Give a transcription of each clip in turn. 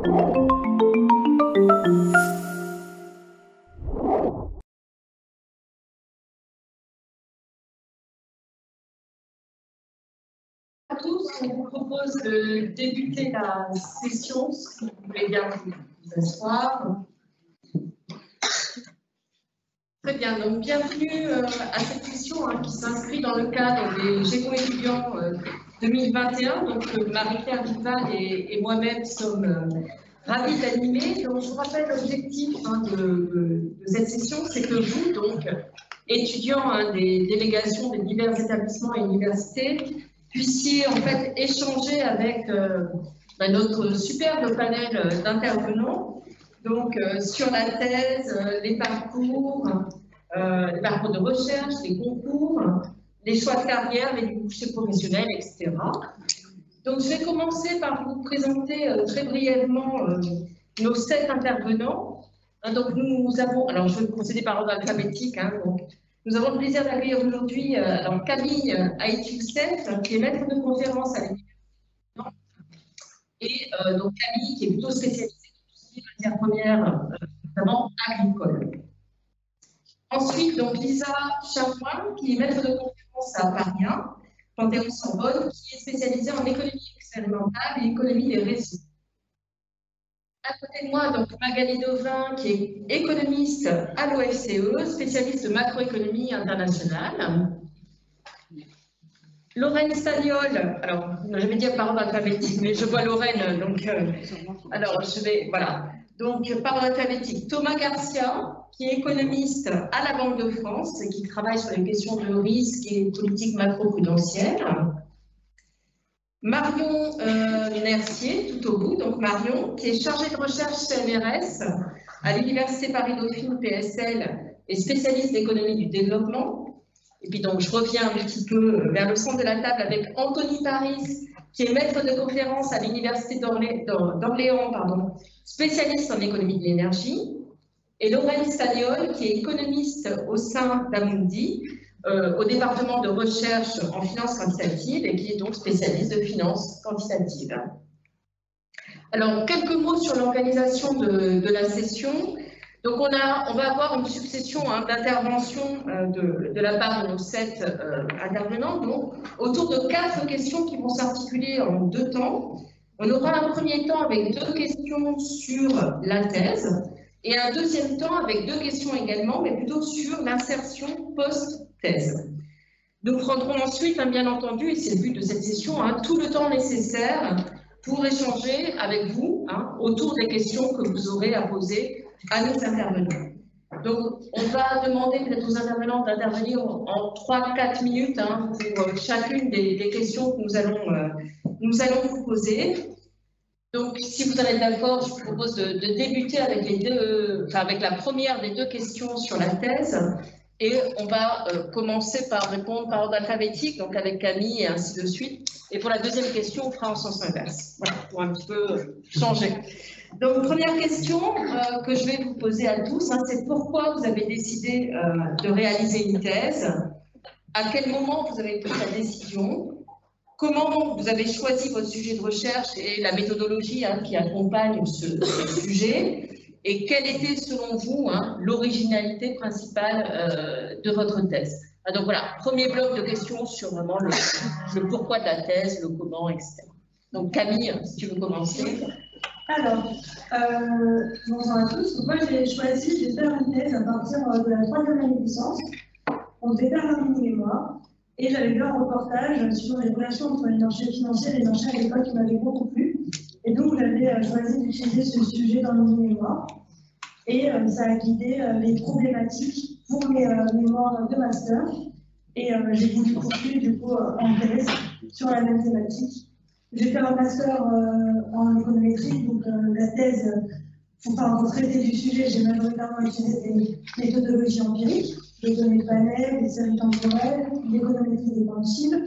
À tous, on vous propose de débuter la session, si vous voulez bien vous asseoir. Très bien, donc bienvenue à cette session qui s'inscrit dans le cadre des GECO étudiants 2021. Donc Marie-Claire Duval et moi-même sommes ravis d'animer. Donc je vous rappelle l'objectif de cette session, c'est que vous, donc étudiants des délégations des divers établissements et universités, puissiez en fait échanger avec notre superbe panel d'intervenants, donc sur la thèse, les parcours de recherche, les concours, les choix de carrière, les débouchés professionnels, etc. Donc je vais commencer par vous présenter très brièvement nos 7 intervenants. Donc nous avons, alors je vais procéder par ordre alphabétique, donc nous avons le plaisir d'accueillir aujourd'hui Camille Aït-Youssef, qui est maître de conférence à l'université, et donc Camille qui est plutôt spécialisée dans les matières premières, notamment agricoles. Ensuite, donc Lisa Chamois, qui est maître de conférence à Paris 1, Panthéon-Sorbonne, qui est spécialisée en économie expérimentale et économie des réseaux. À côté de moi, donc Magali Dauvin, qui est économiste à l'OFCE, spécialiste de macroéconomie internationale. Lorraine Stagnol, alors je vais dire parole alphabétique, mais je vois Lorraine, donc alors je vais, voilà. Donc parole alphabétique, Thomas Garcia, qui est économiste à la Banque de France et qui travaille sur les questions de risque et politique macro-prudentielle. Marion Mercier, tout au bout, donc Marion, qui est chargée de recherche CNRS à l'Université Paris-Dauphine PSL et spécialiste d'économie du développement. Et puis donc je reviens un petit peu vers le centre de la table avec Anthony Paris, qui est maître de conférence à l'Université d'Orléans, spécialiste en économie de l'énergie, et Lorraine Stagnol, qui est économiste au sein d'Amundi, au département de recherche en finance quantitative et qui est donc spécialiste de finance quantitative. Alors, quelques mots sur l'organisation de la session. Donc, on va avoir une succession d'interventions de la part de nos 7 intervenants, donc, autour de 4 questions qui vont s'articuler en 2 temps. On aura un premier temps avec 2 questions sur la thèse et un deuxième temps avec 2 questions également, mais plutôt sur l'insertion post-thèse. Nous prendrons ensuite, bien entendu, et c'est le but de cette session, tout le temps nécessaire pour échanger avec vous autour des questions que vous aurez à poser à nos intervenants. Donc, on va demander peut-être aux intervenants d'intervenir en 3-4 minutes pour chacune des questions que nous allons vous poser. Donc, si vous en êtes d'accord, je vous propose de débuter avec la première des 2 questions sur la thèse. Et on va commencer par répondre par ordre alphabétique, donc avec Camille et ainsi de suite. Et pour la deuxième question, on fera en sens inverse, voilà, pour un petit peu changer. Donc, première question que je vais vous poser à tous, c'est pourquoi vous avez décidé de réaliser une thèse? À quel moment vous avez pris la décision? Comment vous avez choisi votre sujet de recherche et la méthodologie qui accompagne ce sujet? Et quelle était, selon vous, l'originalité principale de votre thèse? Donc voilà, premier bloc de questions sur vraiment le pourquoi de la thèse, le comment, etc. Donc Camille, si tu veux commencer. Alors, bonjour à tous. Moi, j'ai choisi de faire une thèse à partir de la 3e année de licence. On devait faire un mini-mémoire. Et j'avais vu un reportage sur les relations entre les marchés financiers et les marchés agricoles qui m'avait beaucoup plu. Et donc, j'avais choisi d'utiliser ce sujet dans mon mémoire. Et ça a guidé les problématiques pour mes mémoires de master. Et j'ai voulu poursuivre du coup en thèse sur la même thématique. J'ai fait un master en économétrie, donc la thèse, pour traiter du sujet, j'ai majoritairement utilisé des méthodologies empiriques, des données de panel, des séries temporelles, l'économétrie des points cibles.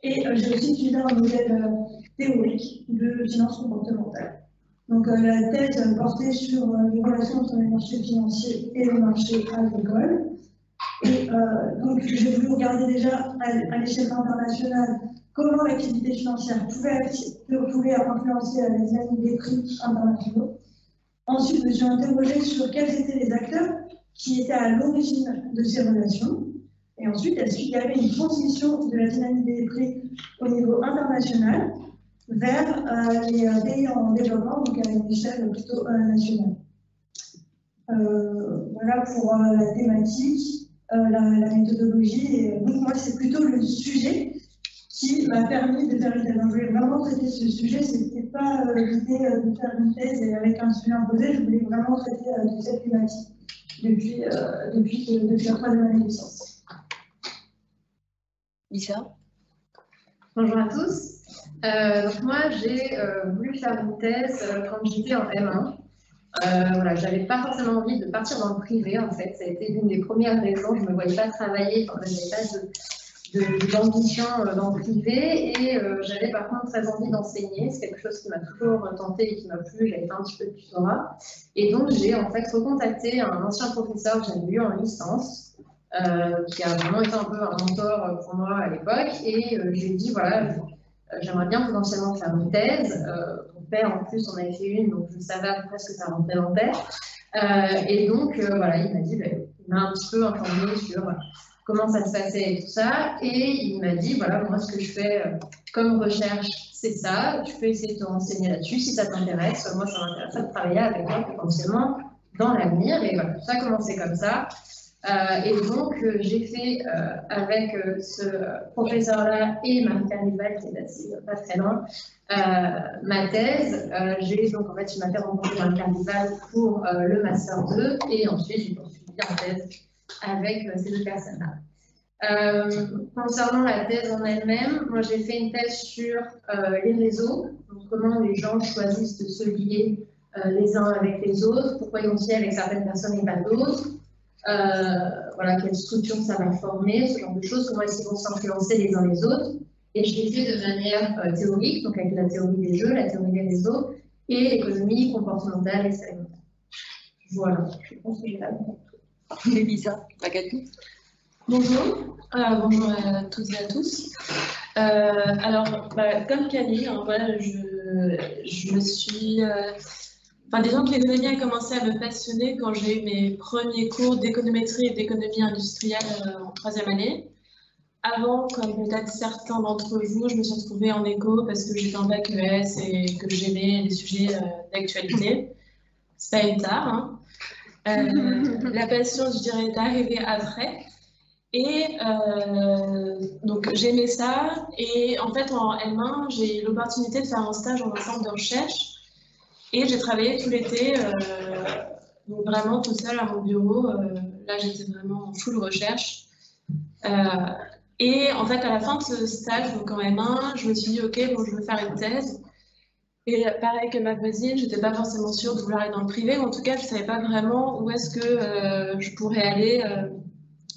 Et j'ai aussi utilisé un modèle théorique de finance comportementale. Donc la thèse portait sur les relations entre les marchés financiers et le marché agricole. Et donc j'ai voulu regarder déjà à l'échelle internationale comment l'activité financière pouvait influencer la dynamique des prix internationaux. Ensuite, je me suis interrogée sur quels étaient les acteurs qui étaient à l'origine de ces relations. Et ensuite, est-ce qu'il y avait une transmission de la dynamique des prix au niveau international vers les pays en développement, donc à une échelle plutôt nationale. Voilà pour la thématique, la méthodologie. Et donc moi, c'est plutôt le sujet qui m'a permis de faire une thèse. Donc, je voulais vraiment traiter ce sujet. C'était pas l'idée de faire une thèse et avec un sujet imposé. Je voulais vraiment traiter de cette thématique depuis la troisième année de licence. Lisa. Bonjour à tous. Donc moi, j'ai voulu faire une thèse quand j'étais en M1. Voilà, j'avais pas forcément envie de partir dans le privé, en fait. Ça a été l'une des premières raisons. Je ne me voyais pas travailler, enfin, je n'avais pas d'ambition dans le privé. Et j'avais par contre très envie d'enseigner. C'est quelque chose qui m'a toujours tenté et qui m'a plu. J'avais fait un petit peu de tutorat. Et donc, j'ai en fait recontacté un ancien professeur que j'avais eu en licence, qui a vraiment été un peu un mentor pour moi à l'époque. Et je lui ai dit, voilà, j'aimerais bien potentiellement faire une thèse. Mon père, en plus, en avait fait une, donc je savais à peu près ce que ça représentait. Et donc, voilà, il m'a dit, il m'a un petit peu informé sur comment ça se passait et tout ça. Et il m'a dit, voilà, moi, ce que je fais comme recherche, c'est ça. Tu peux essayer de te renseigner là-dessus si ça t'intéresse. Moi, ça m'intéresse de travailler avec toi potentiellement dans l'avenir. Et voilà, tout ça a commencé comme ça. Et donc, j'ai fait avec ce professeur-là et Marie-Pierre Rival, qui est assis pas très loin, ma thèse. Donc, en fait, je m'avais rencontré Marie-Pierre Rival pour le Master 2 et ensuite, j'ai poursuivi en thèse avec ces deux personnes-là. Concernant la thèse en elle-même, moi, j'ai fait une thèse sur les réseaux, donc comment les gens choisissent de se lier les uns avec les autres, pourquoi ils vont se lier avec certaines personnes et pas d'autres. Voilà, quelle structure ça va former, ce genre de choses, comment est-ce qu'ils vont s'influencer les uns les autres. Et je l'ai fait de manière théorique, donc avec la théorie des jeux, la théorie des réseaux, et l'économie comportementale et expérimentale. Voilà, je pense que j'ai la réponse. Lisa, Magali. Bonjour, bonjour à toutes et à tous. Alors, comme Camille, hein, voilà, je me suis... disons que l'économie a commencé à me passionner quand j'ai eu mes premiers cours d'économétrie et d'économie industrielle en troisième année. Avant, comme peut-être certains d'entre vous, je me suis retrouvée en éco parce que j'étais en bac ES et que j'aimais les sujets d'actualité. C'est pas une tare, hein. La passion, je dirais, est arrivée après. Et donc j'aimais ça. Et en fait, en M1, j'ai eu l'opportunité de faire un stage en centre de recherche. Et j'ai travaillé tout l'été, donc vraiment tout seul à mon bureau. Là, j'étais vraiment en full recherche. Et en fait, à la fin de ce stage, donc en M1, je me suis dit, OK, bon, je veux faire une thèse. Et pareil que ma voisine, je n'étais pas forcément sûre de vouloir aller dans le privé. En tout cas, je ne savais pas vraiment où est-ce que je pourrais aller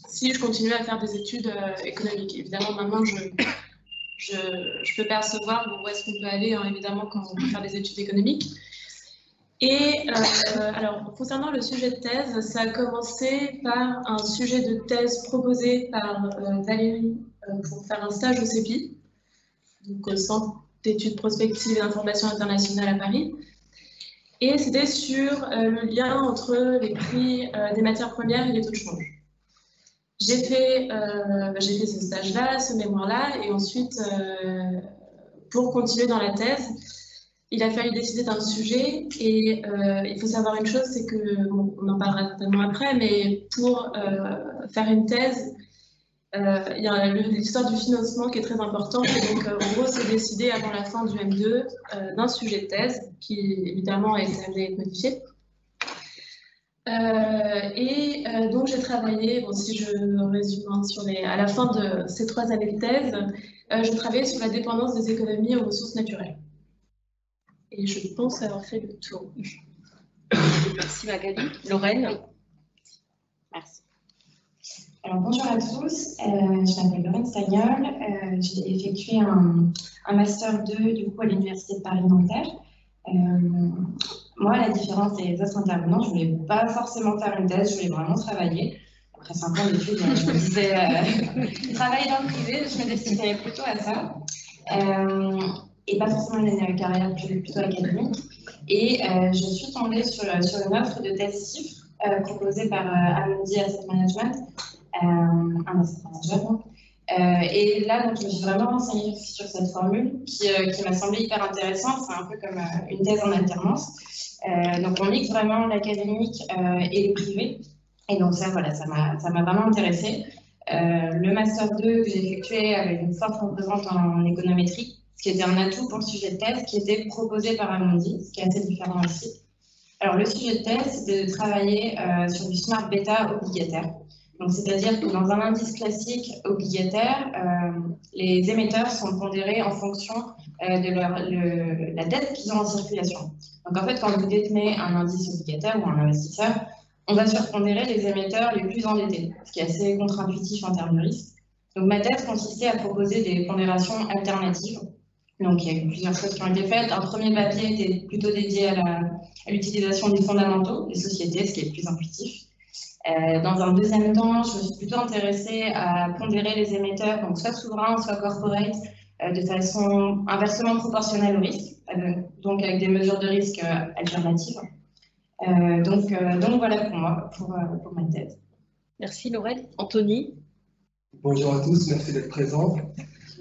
si je continuais à faire des études économiques. Évidemment, maintenant, je peux percevoir où est-ce qu'on peut aller, hein, évidemment, quand on veut faire des études économiques. Et alors, concernant le sujet de thèse, ça a commencé par un sujet de thèse proposé par Valérie pour faire un stage au CEPI, donc au Centre d'études prospectives et d'information internationale à Paris. Et c'était sur le lien entre les prix des matières premières et les taux de change. J'ai fait ce stage-là, ce mémoire-là, et ensuite, pour continuer dans la thèse, il a fallu décider d'un sujet. Et il faut savoir une chose, c'est que, bon, on en parlera certainement après, mais pour faire une thèse, il y a l'histoire du financement qui est très importante. Et donc, en gros, c'est décidé avant la fin du M2 d'un sujet de thèse qui, évidemment, a été amené à être modifié. Donc j'ai travaillé, bon, si je résume à la fin de ces 3 années de thèse, je travaillais sur la dépendance des économies aux ressources naturelles. Et je pense avoir fait le tour. Merci Magali. Lorraine. Merci. Alors bonjour à tous, je m'appelle Lorraine Stagnol, j'ai effectué un Master 2 du coup à l'Université de Paris-Nanterre. Moi, à la différence des autres intervenants, je ne voulais pas forcément faire une thèse, je voulais vraiment travailler. Après 5 ans d'études, je me disais travailler dans le privé, je me destinais plutôt à ça. et pas forcément une carrière plutôt académique. Et je suis tombée sur une offre de thèse CIFRE proposée par Amundi Asset Management, un asset manager. Et là, donc, je me suis vraiment renseignée sur cette formule qui m'a semblé hyper intéressante. C'est un peu comme une thèse en alternance. Donc, on mixe vraiment l'académique et le privé. Et donc, ça, voilà, ça m'a vraiment intéressée. Le Master 2 que j'ai effectué avait une forte composante en économétrie, ce qui était un atout pour le sujet de thèse qui était proposé par Amundi, ce qui est assez différent aussi. Alors, le sujet de thèse, c'était de travailler sur du smart beta obligataire. Donc, c'est-à-dire que dans un indice classique obligataire, les émetteurs sont pondérés en fonction de la dette qu'ils ont en circulation. Donc, en fait, quand vous détenez un indice obligataire ou un investisseur, on va surpondérer les émetteurs les plus endettés, ce qui est assez contre-intuitif en termes de risque. Donc, ma thèse consistait à proposer des pondérations alternatives. Donc, il y a eu plusieurs choses qui ont été faites. Un premier papier était plutôt dédié à l'utilisation des fondamentaux des sociétés, ce qui est le plus intuitif. Dans un deuxième temps, je me suis plutôt intéressée à pondérer les émetteurs, donc soit souverains, soit corporate, de façon inversement proportionnelle au risque, donc avec des mesures de risque alternatives. Donc voilà pour moi, pour ma thèse. Merci Laurel. Anthony. Bonjour à tous, merci d'être présent.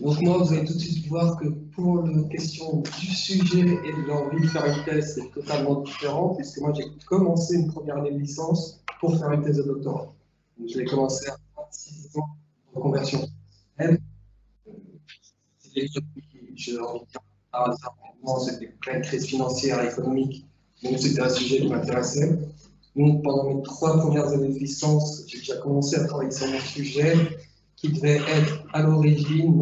Donc moi, vous allez tout de suite voir que pour la question du sujet et de l'envie de faire une thèse, c'est totalement différent, puisque moi j'ai commencé une première année de licence pour faire une thèse de doctorat. Donc, je l'ai commencé à 26 ans en conversion. Par hasard, c'était pleine crise financière et économique, donc c'était un sujet qui m'intéressait. Donc pendant mes 3 premières années de licence, j'ai déjà commencé à travailler sur mon sujet, qui devait être à l'origine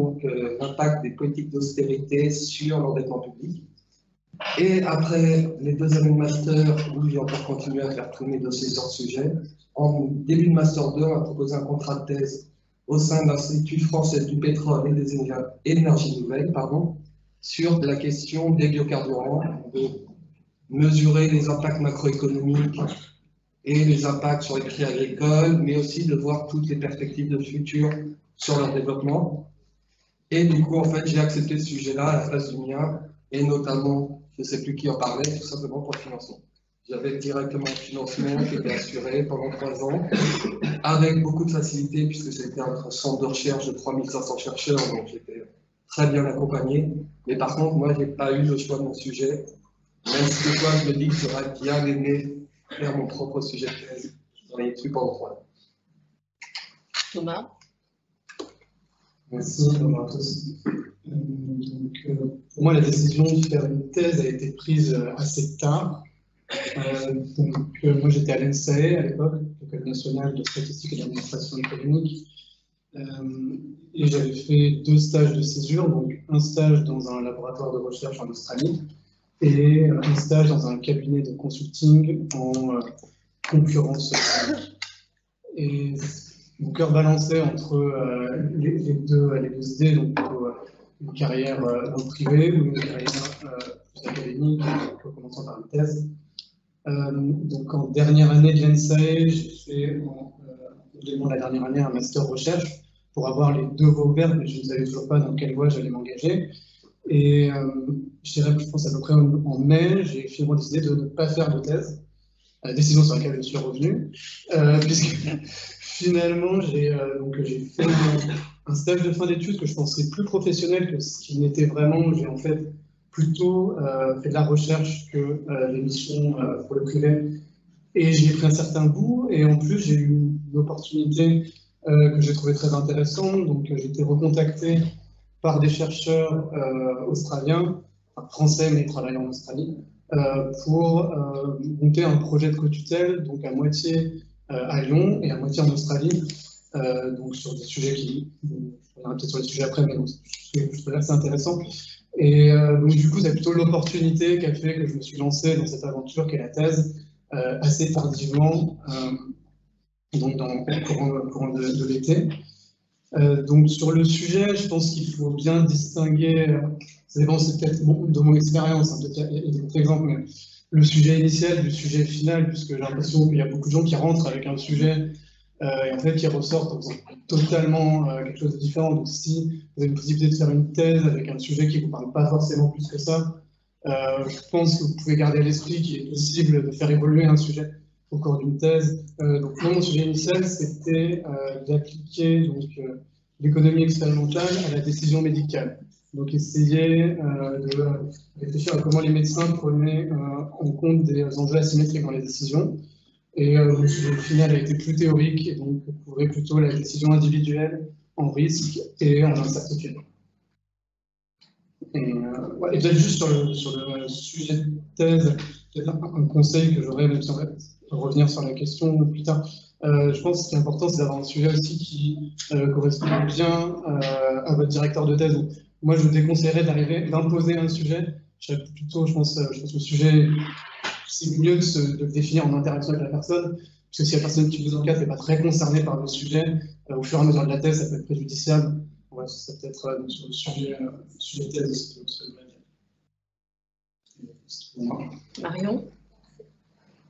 l'impact des politiques d'austérité sur l'endettement public. Et après les 2 années de master, où j'ai encore continué à faire tous mes dossiers sur ce sujet, en début de master 2, on a proposé un contrat de thèse au sein de l'Institut français du pétrole et des énergies nouvelles, sur la question des biocarburants, de mesurer les impacts macroéconomiques et les impacts sur les prix agricoles, mais aussi de voir toutes les perspectives de futur sur leur développement. Et du coup, en fait, j'ai accepté ce sujet-là à la place du mien, et notamment, je ne sais plus qui en parlait, tout simplement pour le financement. J'avais directement le financement qui était assuré pendant 3 ans, avec beaucoup de facilité, puisque c'était un centre de recherche de 3500 chercheurs, donc j'étais très bien accompagné. Mais par contre, moi, je n'ai pas eu le choix de mon sujet, même si des fois, je me dis que j'aurais bien aimé faire mon propre sujet de thèse. J'en ai dessus pendant 3 ans. Thomas. Merci, bonjour à tous. Pour moi, la décision de faire une thèse a été prise assez tard. Moi, j'étais à l'ENSAE à l'époque, l'École nationale de statistique et d'administration économique, et j'avais fait 2 stages de césure, donc un stage dans un laboratoire de recherche en Australie et un stage dans un cabinet de consulting en concurrence. Et mon cœur balançait entre les deux idées, donc plutôt une carrière dans le privé ou une carrière plus académique, en commençant par une thèse. Donc en dernière année de l'ENSAE, j'ai fait la dernière année un master recherche pour avoir les 2 voies ouvertes, mais je ne savais toujours pas dans quelle voie j'allais m'engager. Et je dirais, je pense à peu près en mai, j'ai finalement décidé de ne pas faire de thèse, décision sur laquelle je suis revenu, puisque finalement j'ai fait un stage de fin d'études que je pensais plus professionnel que ce qu'il n'était vraiment. J'ai en fait plutôt fait de la recherche que des missions pour le privé. Et j'y ai pris un certain goût, et en plus j'ai eu une opportunité que j'ai trouvée très intéressante. Donc j'ai été recontacté par des chercheurs australiens, français mais travaillant en Australie, pour monter un projet de co-tutelle, donc à moitié à Lyon et à moitié en Australie, donc sur des sujets qui, on verra peut-être sur les sujets après, mais je trouve assez intéressant. Et donc du coup, c'est plutôt l'opportunité qui a fait que je me suis lancé dans cette aventure qu'est la thèse assez tardivement, donc au courant de l'été. Donc sur le sujet, je pense qu'il faut bien distinguer, ça dépend peut-être de mon expérience, hein, peut-être il y a d'autres exemples, mais le sujet initial du sujet final, puisque j'ai l'impression qu'il y a beaucoup de gens qui rentrent avec un sujet et en fait qui ressortent en faisant totalement quelque chose de différent. Donc si vous avez une possibilité de faire une thèse avec un sujet qui ne vous parle pas forcément plus que ça, je pense que vous pouvez garder à l'esprit qu'il est possible de faire évoluer un sujet au cours d'une thèse. Donc moi, mon sujet initial, c'était d'appliquer l'économie expérimentale à la décision médicale. Donc essayer de réfléchir à comment les médecins prenaient en compte des enjeux asymétriques dans les décisions. Et le sujet final a été plus théorique et donc couvrait plutôt la décision individuelle en risque et en incertitude. Et peut-être juste sur le sujet de thèse, un conseil que j'aurais, même si on va revenir sur la question plus tard, je pense que ce qui est important, c'est d'avoir un sujet aussi qui correspond bien à votre directeur de thèse. Donc, moi, je vous déconseillerais d'imposer un sujet. Je serais plutôt, je pense que le sujet, c'est mieux de le définir en interaction avec la personne, parce que si la personne qui vous encadre n'est pas très concernée par le sujet, au fur et à mesure de la thèse, ça peut être préjudiciable. Ouais, ça peut être sur le sujet thèse. Marion?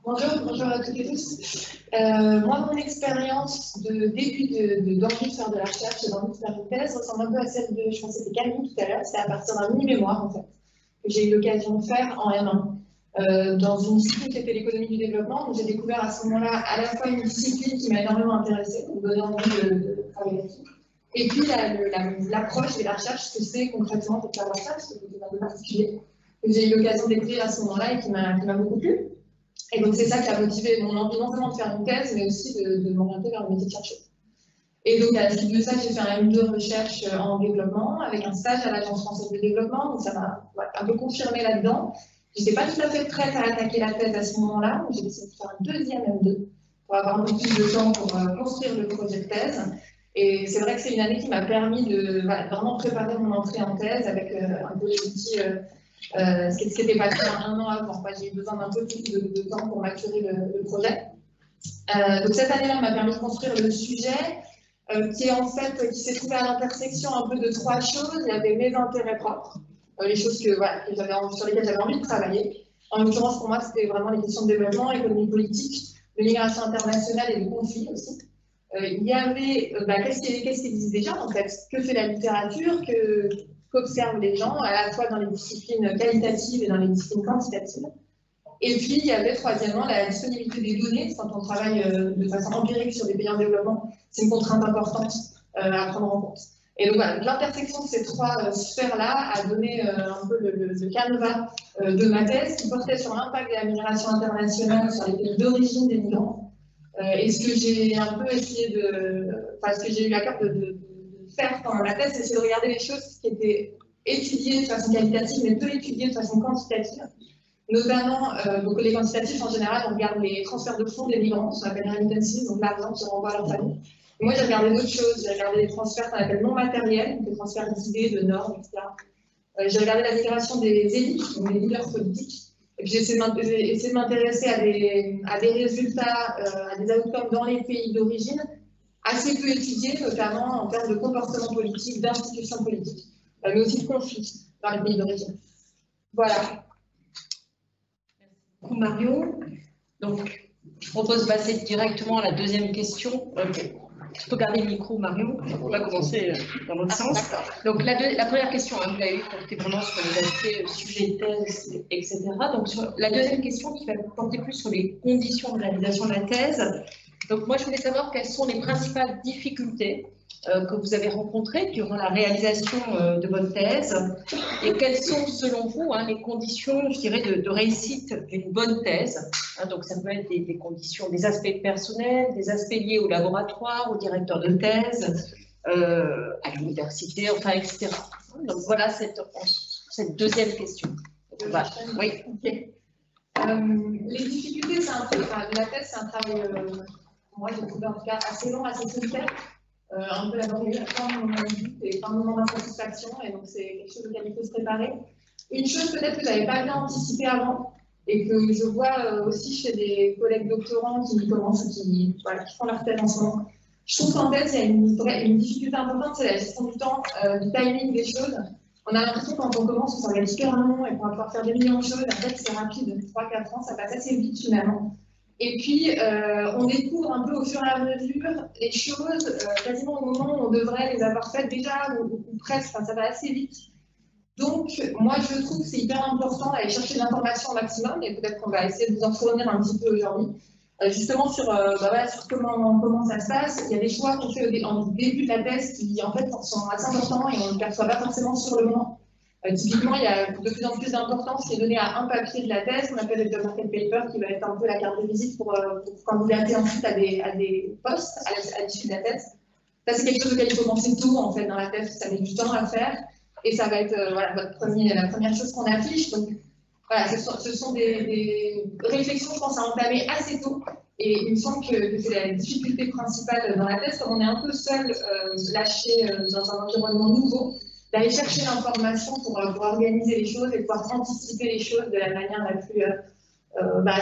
Bonjour à toutes et tous. Moi, mon expérience de début d'envie de faire de la recherche et d'envie de faire une thèse ressemble un peu à celle de, je pense que c'était Camille tout à l'heure, c'est à partir d'un mini-mémoire en fait, que j'ai eu l'occasion de faire en M1. Dans une discipline qui était l'économie du développement, j'ai découvert à ce moment-là à la fois une discipline qui m'a énormément intéressée, qui me donnait envie de travailler là-dessus, et puis l'approche et la recherche, ce que c'est concrètement pour faire la recherche, c'est un peu particulier, que j'ai eu l'occasion d'écrire à ce moment-là et qui m'a beaucoup plu. Et donc c'est ça qui a motivé mon envie non seulement de faire une thèse, mais aussi de m'orienter vers le métier de chercheuse. Et donc à la suite de ça, j'ai fait un M2 de recherche en développement, avec un stage à l'Agence française de développement, donc ça m'a un peu confirmé là-dedans. Je n'étais pas tout à fait prête à attaquer la thèse à ce moment-là, donc j'ai décidé de faire un deuxième M2 pour avoir un peu plus de temps pour construire le projet de thèse. Et c'est vrai que c'est une année qui m'a permis de vraiment préparer mon entrée en thèse avec un peu les outils, ce qui n'était pas fait un an avant. J'ai eu besoin d'un peu plus de temps pour maturer le projet. Donc cette année-là m'a permis de construire le sujet qui s'est trouvé à l'intersection un peu de trois choses. Il y avait mes intérêts propres, les choses sur lesquelles j'avais envie de travailler. En l'occurrence, pour moi, c'était vraiment les questions de développement, économie politique, de migration internationale et de conflits aussi. Il y avait qu'est-ce qui existe déjà en fait, que fait la littérature, qu'observent les gens, à la fois dans les disciplines qualitatives et dans les disciplines quantitatives. Et puis il y avait troisièmement la disponibilité des données. Quand on travaille de façon empirique sur des pays en développement, c'est une contrainte importante à prendre en compte. Et donc voilà, l'intersection de ces trois sphères-là a donné un peu le canevas de ma thèse qui portait sur l'impact de la migration internationale sur les pays d'origine des migrants. Et ce que j'ai un peu essayé ce que j'ai eu à cœur de faire pendant la thèse, c'est essayer de regarder les choses qui étaient étudiées de façon qualitative, mais peu étudiées de façon quantitative. Notamment, donc les quantitatifs, en général, on regarde les transferts de fonds des migrants, ce qu'on appelle remittances, donc l'argent qui renvoie à leur famille. Et moi, j'ai regardé d'autres choses. J'ai regardé les transferts qu'on appelle non matériels, donc les transferts d'idées, de normes, etc. J'ai regardé la migration des élites, donc des leaders politiques. Et puis j'ai essayé de m'intéresser à des résultats, à des outcomes dans les pays d'origine, assez peu étudiés, notamment en termes de comportement politique, d'institutions politiques, mais aussi de conflits dans les pays d'origine. Voilà. Merci beaucoup Marion. Donc, je propose de passer directement à la deuxième question. Tu peux garder le micro, Marion. On va commencer dans l'autre sens. Donc, la première question, vous l'avez portée vraiment sur les aspects sujet de thèse, etc. Donc, sur la deuxième question qui va porter plus sur les conditions de réalisation de la thèse. Donc, moi, je voulais savoir quelles sont les principales difficultés que vous avez rencontrées durant la réalisation de votre thèse et quelles sont, selon vous, les conditions, je dirais, de réussite d'une bonne thèse. Donc, ça peut être des conditions, des aspects personnels, des aspects liés au laboratoire, au directeur de thèse, à l'université, enfin, etc. Donc, voilà cette deuxième question. Oui. Okay. Les difficultés, c'est un peu, la thèse, c'est un travail, moi, j'ai trouvé en tout cas assez long, assez solitaire. Un peu laborieux, plein de moments de doute et plein de moments d'insatisfaction, et donc c'est quelque chose auquel il faut se préparer. Une chose peut-être que je n'avais pas bien anticipé avant, et que je vois aussi chez des collègues doctorants qui commencent, qui font leur thèse en ce moment. Je trouve qu'en thèse, il y a une difficulté importante, c'est la gestion du temps, du timing des choses. On a l'impression quand on commence que ça va être super long et qu'on va pouvoir faire des millions de choses, en fait c'est rapide, 3-4 ans, ça passe assez vite finalement. Et puis, on découvre un peu au fur et à mesure les choses, quasiment au moment où on devrait les avoir faites déjà, ou presque, enfin, ça va assez vite. Donc, moi, je trouve que c'est hyper important d'aller chercher de l'information au maximum, et peut-être qu'on va essayer de vous en fournir un petit peu aujourd'hui. Justement, sur comment ça se passe, il y a des choix qu'on fait en début de la thèse qui, en fait, sont assez importants et on ne le perçoit pas forcément sur le moment. Typiquement, il y a de plus en plus d'importance qui est donnée à un papier de la thèse, qu'on appelle le job market paper, qui va être un peu la carte de visite pour candidater ensuite à des postes à l'issue de la thèse. Ça, c'est quelque chose auquel il faut penser tôt, en fait, dans la thèse, ça met du temps à faire. Et ça va être voilà, la première chose qu'on affiche. Donc, voilà, ce sont des réflexions, je pense, à entamer assez tôt. Et il me semble que c'est la difficulté principale dans la thèse, comme on est un peu seul, lâché dans un environnement nouveau, d'aller chercher l'information pour organiser les choses et pouvoir anticiper les choses de la manière la plus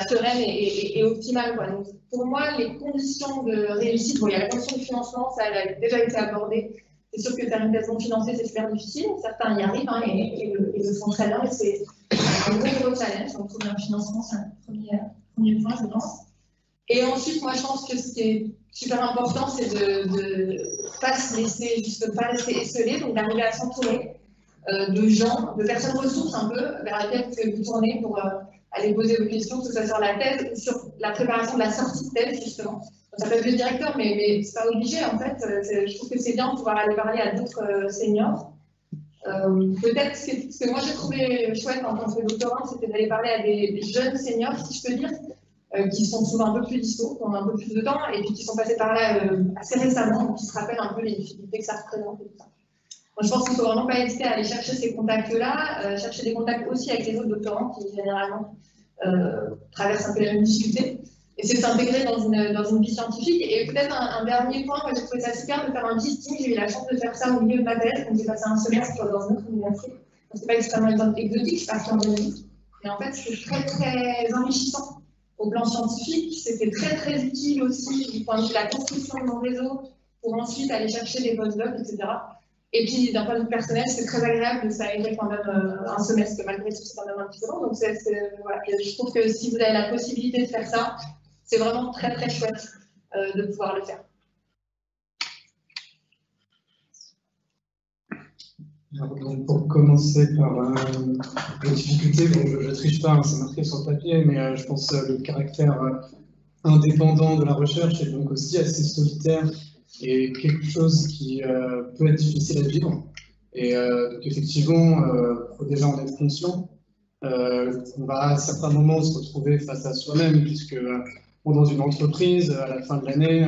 sereine et optimale, quoi. Donc, pour moi, les conditions de réussite, bon, il y a la condition de financement, ça a déjà été abordé. C'est sûr que faire une thèse non financée, c'est super difficile. Certains y arrivent hein, et le font très bien, mais c'est un gros challenge. Donc, trouver un financement, c'est un premier point, je pense. Et ensuite, moi, je pense que ce qui est super important, c'est de ne pas se laisser esseler, donc d'arriver à s'entourer de gens, de personnes ressources un peu, vers lesquelles vous tournez pour aller poser vos questions, que ce soit sur la thèse ou sur la préparation de la sortie de thèse, justement. Ça peut être le directeur, mais c'est pas obligé, en fait. Je trouve que c'est bien de pouvoir aller parler à d'autres seniors. Peut-être ce que moi j'ai trouvé chouette en tant que doctorant, c'était d'aller parler à des jeunes seniors, si je peux dire, qui sont souvent un peu plus dispo, qui ont un peu plus de temps, et puis qui sont passés par là assez récemment, qui se rappellent un peu les difficultés que ça représente et tout ça. Moi, je pense qu'il ne faut vraiment pas hésiter à aller chercher ces contacts-là, chercher des contacts aussi avec les autres doctorants qui, généralement, traversent un peu les mêmes difficultés. Et c'est s'intégrer dans une vie scientifique. Et peut-être un dernier point, moi j'ai trouvé ça super de faire un listing. J'ai eu la chance de faire ça au milieu de ma thèse, donc j'ai passé un semestre dans une autre université. C'est pas extrêmement exotique, je suis partie en Belgique. Mais en fait, c'était très très enrichissant au plan scientifique. C'était très très utile aussi du point de vue de la construction de mon réseau pour ensuite aller chercher des postdocs, etc. Et puis d'un point de vue personnel, c'est très agréable de s'alléger quand même un semestre, malgré tout, c'est quand même un petit peu long. Donc voilà. Je trouve que si vous avez la possibilité de faire ça, c'est vraiment très très chouette de pouvoir le faire. Alors, donc, pour commencer par les difficultés, bon, je ne triche pas, hein, c'est marqué sur le papier, mais je pense que le caractère indépendant de la recherche est donc aussi assez solitaire et quelque chose qui peut être difficile à vivre. Et donc effectivement, il faut déjà en être conscient. On va à certains moments se retrouver face à soi-même, puisque dans une entreprise, à la fin de l'année,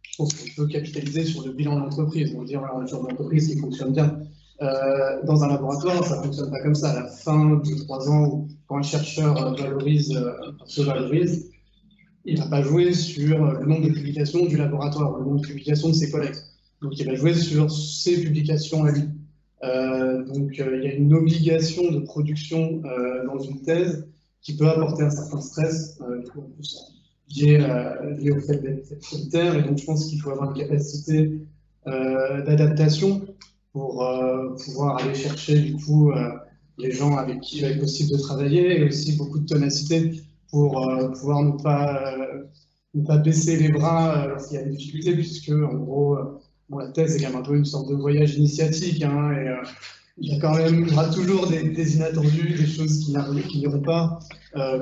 je pense qu'on peut capitaliser sur le bilan de l'entreprise. On va dire, on a une entreprise qui fonctionne bien. Dans un laboratoire, ça ne fonctionne pas comme ça. À la fin de 3 ans, quand un chercheur se valorise, il ne va pas jouer sur le nombre de publications du laboratoire, le nombre de publications de ses collègues. Donc il va jouer sur ses publications à lui. Donc il y a une obligation de production dans une thèse qui peut apporter un certain stress, du coup, en plus, lié au fait d'être solitaire. Et donc je pense qu'il faut avoir une capacité d'adaptation pour pouvoir aller chercher du coup les gens avec qui il va être possible de travailler, et aussi beaucoup de ténacité pour pouvoir ne pas baisser les bras lorsqu'il y a des difficultés, puisque en gros, bon, la thèse c'est quand même un peu une sorte de voyage initiatique, hein, et il y aura toujours des inattendus, des choses qui n'iront pas,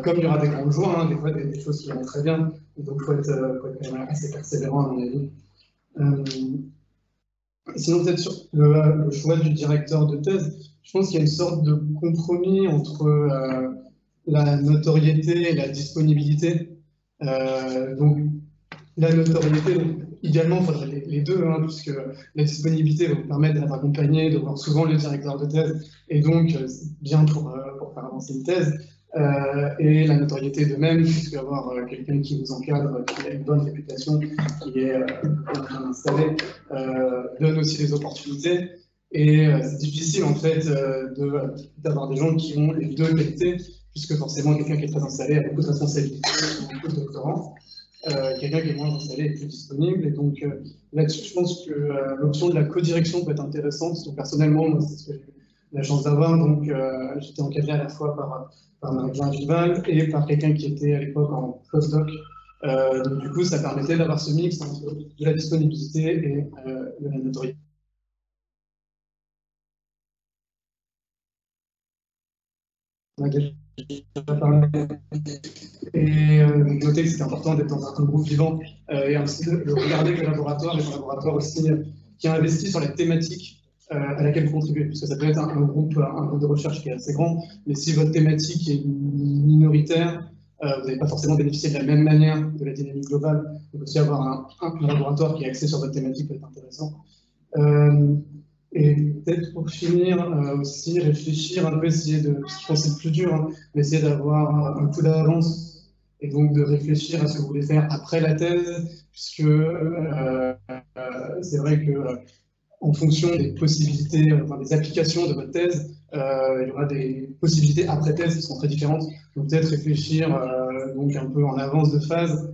comme il y aura des grandes joies, hein, des fois des choses qui vont très bien, donc il faut être quand même assez persévérant à mon avis. Sinon, peut-être sur le choix du directeur de thèse, je pense qu'il y a une sorte de compromis entre la notoriété et la disponibilité. Donc, la notoriété, idéalement, il faudrait les deux, hein, puisque la disponibilité va vous permettre d'être accompagné, de voir souvent le directeur de thèse, et donc bien pour faire avancer une thèse. Et la notoriété de même, puisque avoir quelqu'un qui vous encadre, qui a une bonne réputation, qui est bien installé, donne aussi des opportunités. Et c'est difficile en fait d'avoir des gens qui ont les deux qualités, puisque forcément quelqu'un qui est très installé a beaucoup de responsabilités, beaucoup de doctorants. Quelqu'un qui est moins installé est plus disponible. Et donc là-dessus, je pense que l'option de la codirection peut être intéressante. Donc, personnellement, moi, c'est ce que j'ai la chance d'avoir. Donc, j'étais encadré à la fois par Marie-Claire Vival et par quelqu'un qui était à l'époque en postdoc. Donc, du coup, ça permettait d'avoir ce mix entre de la disponibilité et de la notoriété. Et noter que c'était important d'être dans un groupe vivant et ainsi de regarder que le laboratoire est un laboratoire aussi qui a investi sur la thématique à laquelle vous contribuez, parce que ça peut être un groupe de recherche qui est assez grand, mais si votre thématique est minoritaire, vous n'allez pas forcément bénéficier de la même manière de la dynamique globale. Donc aussi avoir un laboratoire qui est axé sur votre thématique peut être intéressant. Et peut-être pour finir, aussi réfléchir un peu, essayer de, je pense que c'est le plus dur, hein, mais essayer d'avoir un coup d'avance et donc de réfléchir à ce que vous voulez faire après la thèse, puisque c'est vrai que en fonction des possibilités, enfin, des applications de votre thèse, il y aura des possibilités après thèse qui seront très différentes. Donc peut-être réfléchir donc un peu en avance de phase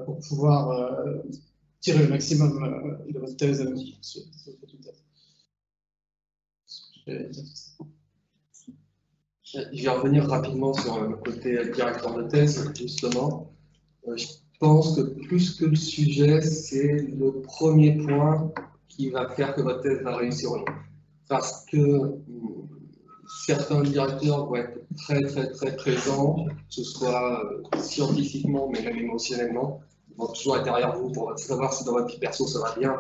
pour pouvoir tirer le maximum de votre thèse sur votre thèse. Je vais revenir rapidement sur le côté directeur de thèse, justement. Je pense que plus que le sujet, c'est le premier point qui va faire que votre thèse va réussir ou non. Parce que certains directeurs vont être très présents, que ce soit scientifiquement, mais même émotionnellement. Ils vont toujours être derrière vous pour savoir si dans votre vie perso ça va bien,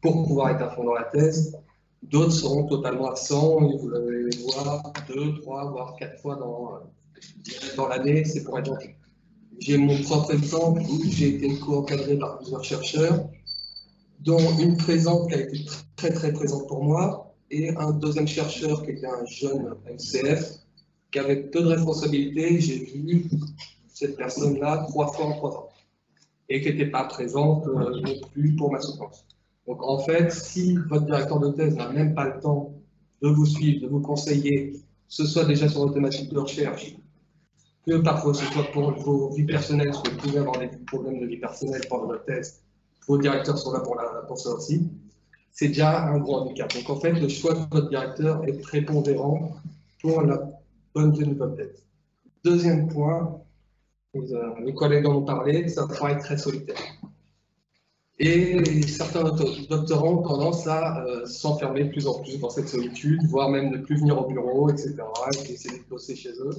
pour pouvoir être à fond dans la thèse. D'autres seront totalement absents et vous allez les voir 2, 3, voire 4 fois dans l'année, c'est pour être gentil. J'ai mon propre exemple où j'ai été co-encadré par plusieurs chercheurs, dont une présente qui a été très présente pour moi, et un deuxième chercheur qui était un jeune MCF, qui avait peu de responsabilités. J'ai vu cette personne-là 3 fois en 3 ans, et qui n'était pas présente non plus pour ma soutenance. Donc en fait, si votre directeur de thèse n'a même pas le temps de vous suivre, de vous conseiller, que ce soit déjà sur vos thématiques de recherche, que parfois ce soit pour vos vies personnelles, parce que vous pouvez avoir des problèmes de vie personnelle pendant votre thèse, vos directeurs sont là pour ça aussi, c'est déjà un gros handicap. Donc en fait, le choix de votre directeur est prépondérant pour la bonne tenue de votre thèse. Deuxième point, mes collègues en ont parlé, c'est un travail très solitaire. Et certains doctorants ont tendance à s'enfermer de plus en plus dans cette solitude, voire même ne plus venir au bureau, etc., et essayer de bosser chez eux.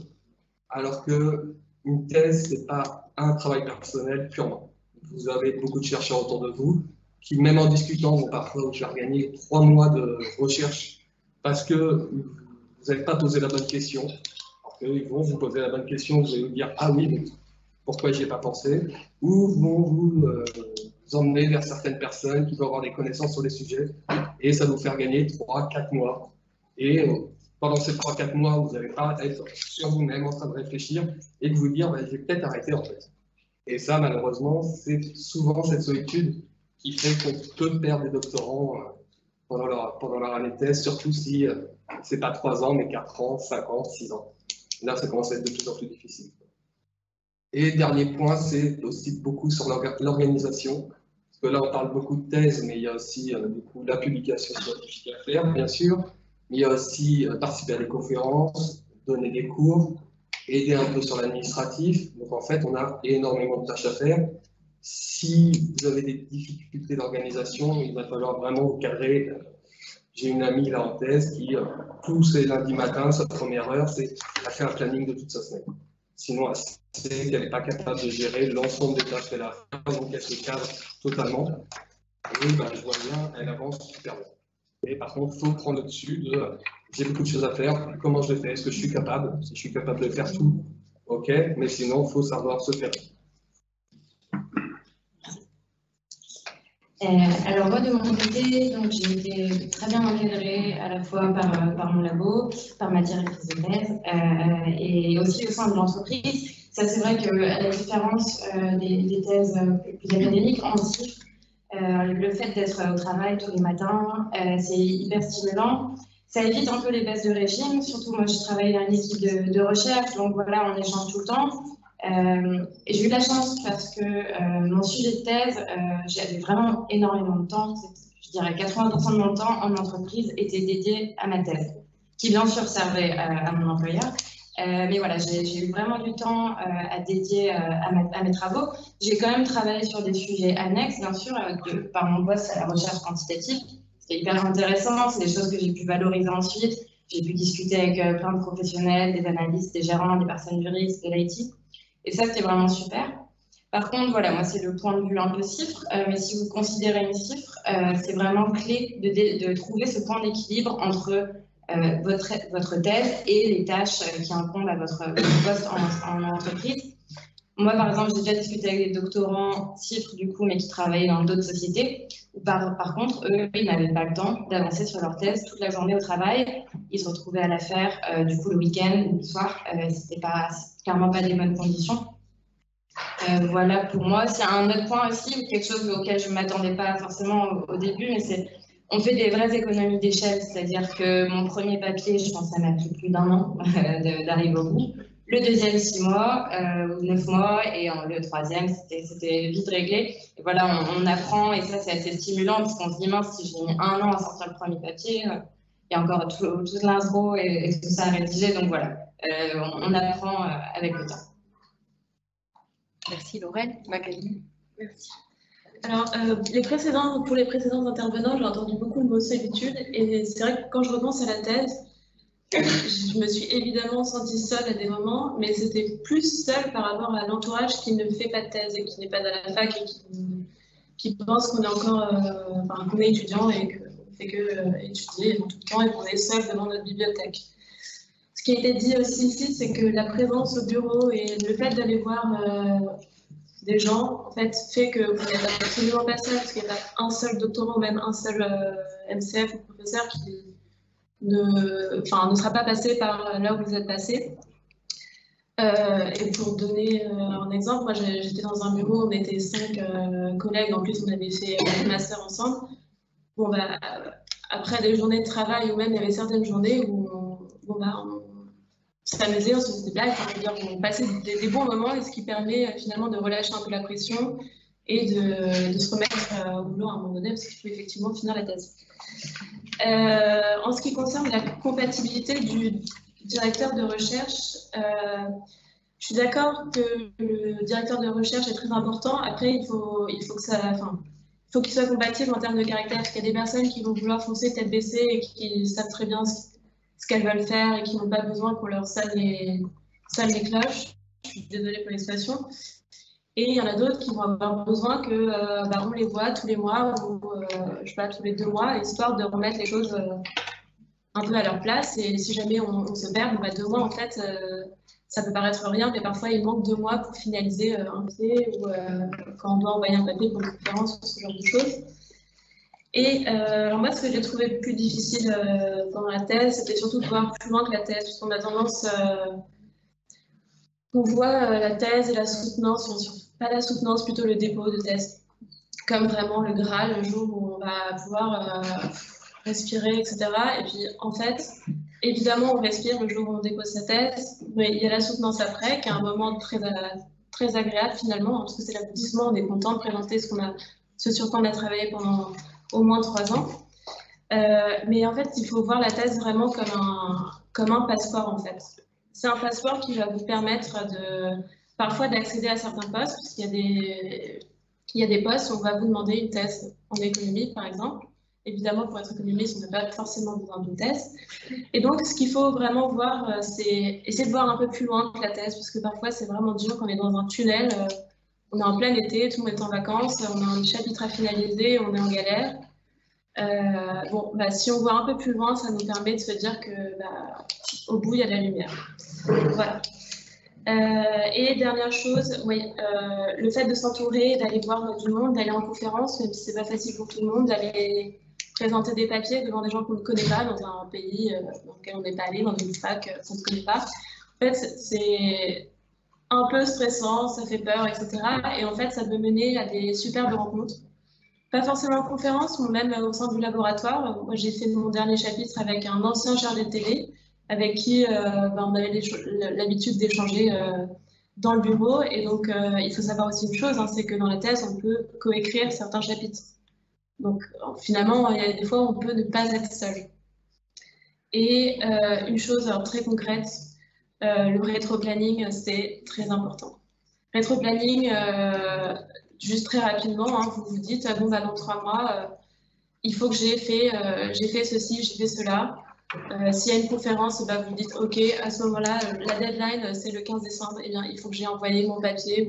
Alors qu'une thèse, ce n'est pas un travail personnel purement. Vous avez beaucoup de chercheurs autour de vous qui, même en discutant, vont parfois vous faire gagner 3 mois de recherche parce que vous n'avez pas posé la bonne question. Ils vont vous poser la bonne question, vous allez vous dire « Ah oui, mais pourquoi j'y ai pas pensé ?» Ou vont vous emmener vers certaines personnes qui vont avoir des connaissances sur les sujets et ça va vous faire gagner 3-4 mois. Et pendant ces 3-4 mois, vous n'allez pas être sur vous-même en train de réfléchir et de vous dire bah, « je vais peut-être arrêter en fait ». Et ça, malheureusement, c'est souvent cette solitude qui fait qu'on peut perdre des doctorants pendant leur année de thèse, surtout si ce n'est pas 3 ans, mais 4 ans, 5 ans, 6 ans. Là, ça commence à être de plus en plus difficile. Et dernier point, c'est aussi beaucoup sur l'organisation. Parce que là, on parle beaucoup de thèse, mais il y a aussi beaucoup de la publication scientifique à faire, bien sûr. Mais il y a aussi participer à des conférences, donner des cours, aider un peu sur l'administratif. Donc en fait, on a énormément de tâches à faire. Si vous avez des difficultés d'organisation, il va falloir vraiment vous cadrer. J'ai une amie là en thèse qui, tous ces lundis matins, sa première heure, c'est à faire un planning de toute sa semaine. Sinon, elle sait qu'elle n'est pas capable de gérer l'ensemble des tâches qu'elle a à faire, donc elle se cadre totalement. Et ben, je vois bien, elle avance super bien. Et par contre, il faut prendre le dessus de j'ai beaucoup de choses à faire, comment je le fais, est-ce que je suis capable? Si je suis capable de faire tout, ok, mais sinon, il faut savoir se faire. Alors moi de mon côté, j'ai été très bien encadrée à la fois par mon labo, par ma directrice de thèse et aussi au sein de l'entreprise. Ça c'est vrai qu'à la différence des thèses plus académiques en chiffres, le fait d'être au travail tous les matins, c'est hyper stimulant. Ça évite un peu les baisses de régime, surtout moi je travaille dans une équipe de recherche, donc voilà on échange tout le temps. Et j'ai eu la chance parce que mon sujet de thèse, j'avais vraiment énormément de temps, je dirais 80% de mon temps en entreprise était dédié à ma thèse. qui bien sûr servait à mon employeur. Mais voilà, j'ai eu vraiment du temps à dédier à mes travaux. J'ai quand même travaillé sur des sujets annexes, bien sûr, par mon poste à la recherche quantitative. C'était hyper intéressant, c'est des choses que j'ai pu valoriser ensuite. J'ai pu discuter avec plein de professionnels, des analystes, des gérants, des personnes du risque, de l'IT. Et ça, c'était vraiment super. Par contre, voilà, moi, c'est le point de vue un peu chiffre. Mais si vous considérez une chiffre, c'est vraiment clé de trouver ce point d'équilibre entre votre thèse et les tâches qui incombent à votre poste en entreprise. Moi, par exemple, j'ai déjà discuté avec des doctorants chiffres, du coup, mais qui travaillaient dans d'autres sociétés. Par contre, eux, ils n'avaient pas le temps d'avancer sur leur thèse toute la journée au travail. Ils se retrouvaient à la faire, du coup, le week-end ou le soir. C'était clairement pas des bonnes conditions. Voilà pour moi. C'est un autre point aussi, quelque chose auquel je ne m'attendais pas forcément au début, mais c'est on fait des vraies économies d'échelle, c'est-à-dire que mon premier papier, je pense que ça m'a pris plus d'1 an d'arriver au bout. Le deuxième, 6 mois ou 9 mois, et le troisième, c'était vite réglé. Et voilà, on apprend, et ça, c'est assez stimulant, parce qu'on se dit, mince, si j'ai mis 1 an à sortir le premier papier, il y a encore toute l'intro et tout ça à rédiger, donc voilà, on apprend avec le temps. Merci Laurel. Magali. Merci. Alors, pour les précédents intervenants, j'ai entendu beaucoup le mot solitude, et c'est vrai que quand je repense à la thèse, je me suis évidemment sentie seule à des moments, mais c'était plus seule par rapport à l'entourage qui ne fait pas de thèse et qui n'est pas dans la fac et qui pense qu'on est encore, qu'on est étudiant et qu'on fait que étudier tout le temps et qu'on est seul devant notre bibliothèque. Ce qui a été dit aussi ici, c'est que la présence au bureau et le fait d'aller voir des gens, en fait que vous n'êtes absolument pas seul, parce qu'il n'y a pas un seul doctorant ou même un seul MCF ou professeur qui ne sera pas passé par là où vous êtes passé. Et pour donner un exemple, moi j'étais dans un bureau, on était 5 collègues, en plus on avait fait un master ensemble. Bon, après des journées de travail, ou même il y avait certaines journées où on s'amusait, on se faisait des blagues, on passait des bons moments, et ce qui permet finalement de relâcher un peu la pression et de se remettre au boulot à un moment donné, parce qu'il faut effectivement finir la thèse. En ce qui concerne la compatibilité du directeur de recherche, je suis d'accord que le directeur de recherche est très important. Après, il faut qu'il soit compatible en termes de caractère, parce qu'il y a des personnes qui vont vouloir foncer tête baissée et qui savent très bien ce qu'elles veulent faire et qui n'ont pas besoin qu'on leur sonne les cloches. Je suis désolée pour l'expression. Et il y en a d'autres qui vont avoir besoin qu'on les voit tous les mois ou je sais pas, tous les 2 mois, histoire de remettre les choses un peu à leur place. Et si jamais on se perd, 2 mois, en fait, ça peut paraître rien, mais parfois il manque 2 mois pour finaliser un pied ou quand on doit envoyer un papier pour une conférence ou ce genre de choses. Et alors moi, ce que j'ai trouvé plus difficile dans la thèse, c'était surtout de voir plus loin que la thèse, parce qu'on a tendance... on voit la thèse et la soutenance, pas la soutenance, plutôt le dépôt de thèse, comme vraiment le Graal, le jour où on va pouvoir respirer, etc. Et puis, en fait, évidemment, on respire le jour où on dépose sa thèse, mais il y a la soutenance après, qui est un moment très agréable finalement, parce que c'est l'aboutissement, on est content de présenter ce sur quoi on a travaillé pendant au moins 3 ans. Mais en fait, il faut voir la thèse vraiment comme un passeport, en fait. C'est un passeport qui va vous permettre parfois d'accéder à certains postes, parce qu'il y a des postes où on va vous demander une thèse en économie, par exemple. Évidemment, pour être économiste, on n'a pas forcément besoin d'une thèse. Et donc, ce qu'il faut vraiment voir, c'est essayer de voir un peu plus loin que la thèse, parce que parfois, c'est vraiment dur quand on est dans un tunnel, on est en plein été, tout le monde est en vacances, on a un chapitre à finaliser, on est en galère. Si on voit un peu plus loin, ça nous permet de se dire que au bout, il y a de la lumière. Voilà. Et dernière chose, le fait de s'entourer, d'aller voir du monde, d'aller en conférence, même si c'est pas facile pour tout le monde, d'aller présenter des papiers devant des gens qu'on ne connaît pas, dans un pays dans lequel on n'est pas allé, dans une fac qu'on ne connaît pas. En fait, c'est un peu stressant, ça fait peur, etc. Et en fait, ça peut mener à des superbes rencontres. Pas forcément en conférence, mais même au sein du laboratoire. Moi, j'ai fait mon dernier chapitre avec un ancien chargé de télé, avec qui on avait l'habitude d'échanger dans le bureau. Et donc, il faut savoir aussi une chose, c'est que dans la thèse, on peut coécrire certains chapitres. Donc, finalement, il y a des fois, on peut ne pas être seul. Et une chose alors, très concrète, le rétro-planning, c'est très important. Rétro-planning, juste très rapidement, hein, vous vous dites, bon, bah, dans 3 mois, il faut que j'ai fait ceci, j'ai fait cela. S'il y a une conférence, bah, vous dites, OK, à ce moment-là, la deadline, c'est le 15 décembre, eh bien, il faut que j'ai envoyé mon papier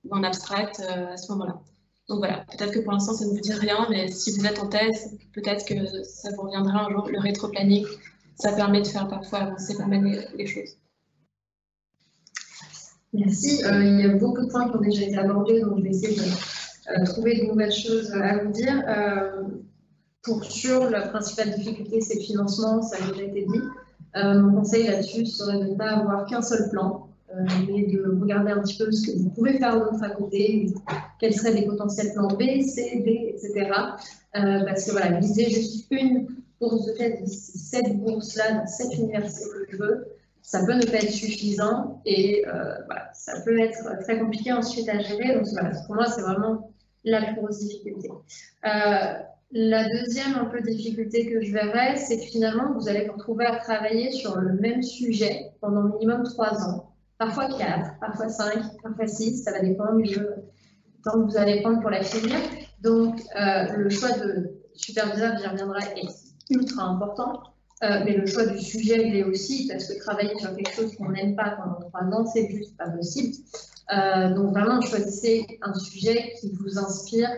ou un abstract à ce moment-là. Donc voilà, peut-être que pour l'instant, ça ne vous dit rien, mais si vous êtes en thèse, peut-être que ça vous reviendra un jour. Le rétro-planning, ça permet de faire parfois avancer pas mal les choses. Merci. Il y a beaucoup de points qui ont déjà été abordés, donc je vais essayer de trouver de nouvelles choses à vous dire. Pour sûr, la principale difficulté, c'est le financement, ça a déjà été dit. Mon conseil là-dessus serait de ne pas avoir qu'un seul plan, mais de regarder un petit peu ce que vous pouvez faire d'autre à côté, quels seraient les potentiels plans B, C, D, etc. Parce que voilà, viser juste une bourse de thèse, cette bourse-là dans cette université que je veux, ça peut ne pas être suffisant et voilà, ça peut être très compliqué ensuite à gérer. Donc voilà, pour moi, c'est vraiment la plus grosse difficulté. La deuxième un peu difficulté que je verrais, c'est que finalement, vous allez vous retrouver à travailler sur le même sujet pendant minimum 3 ans, parfois 4, parfois 5, parfois 6, ça va dépendre du temps que vous allez prendre pour la finir. Donc, le choix de superviseur, j'y reviendrai, est ultra important, mais le choix du sujet, il est aussi, parce que travailler sur quelque chose qu'on n'aime pas pendant 3 ans, c'est juste pas possible. Donc, vraiment, choisissez un sujet qui vous inspire.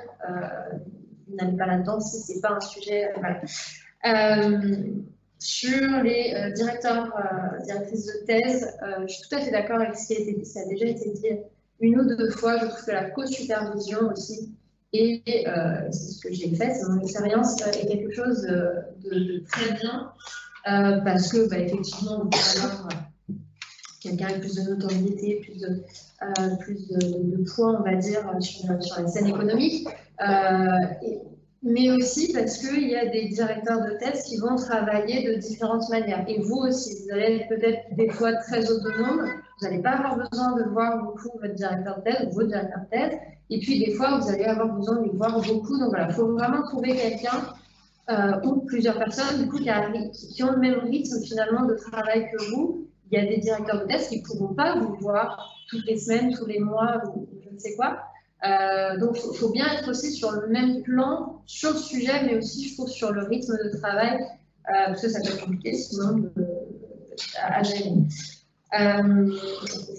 N'allez pas là-dedans si ce n'est pas un sujet. Sur les directeurs, directrices de thèse, je suis tout à fait d'accord avec ce qui a été dit. Ça a déjà été dit 1 ou 2 fois. Je trouve que la co-supervision aussi, et c'est ce que j'ai fait, c'est mon expérience, est quelque chose de très bien parce que, effectivement, on peut avoir quelqu'un avec plus de notoriété, plus de poids, on va dire, sur la scène économique. Mais aussi parce qu'il y a des directeurs de thèse qui vont travailler de différentes manières. Et vous aussi, vous allez être peut-être des fois très autonome, vous n'allez pas avoir besoin de voir beaucoup votre directeur de thèse ou votre directeur de thèse. Et puis des fois, vous allez avoir besoin de les voir beaucoup. Donc voilà, il faut vraiment trouver quelqu'un ou plusieurs personnes du coup, qui ont le même rythme finalement de travail que vous. Il y a des directeurs de thèse qui ne pourront pas vous voir toutes les semaines, tous les mois ou je ne sais quoi. Donc, il faut bien être aussi sur le même plan, sur le sujet, mais aussi, je trouve, sur le rythme de travail, parce que ça peut être compliqué sinon à gérer.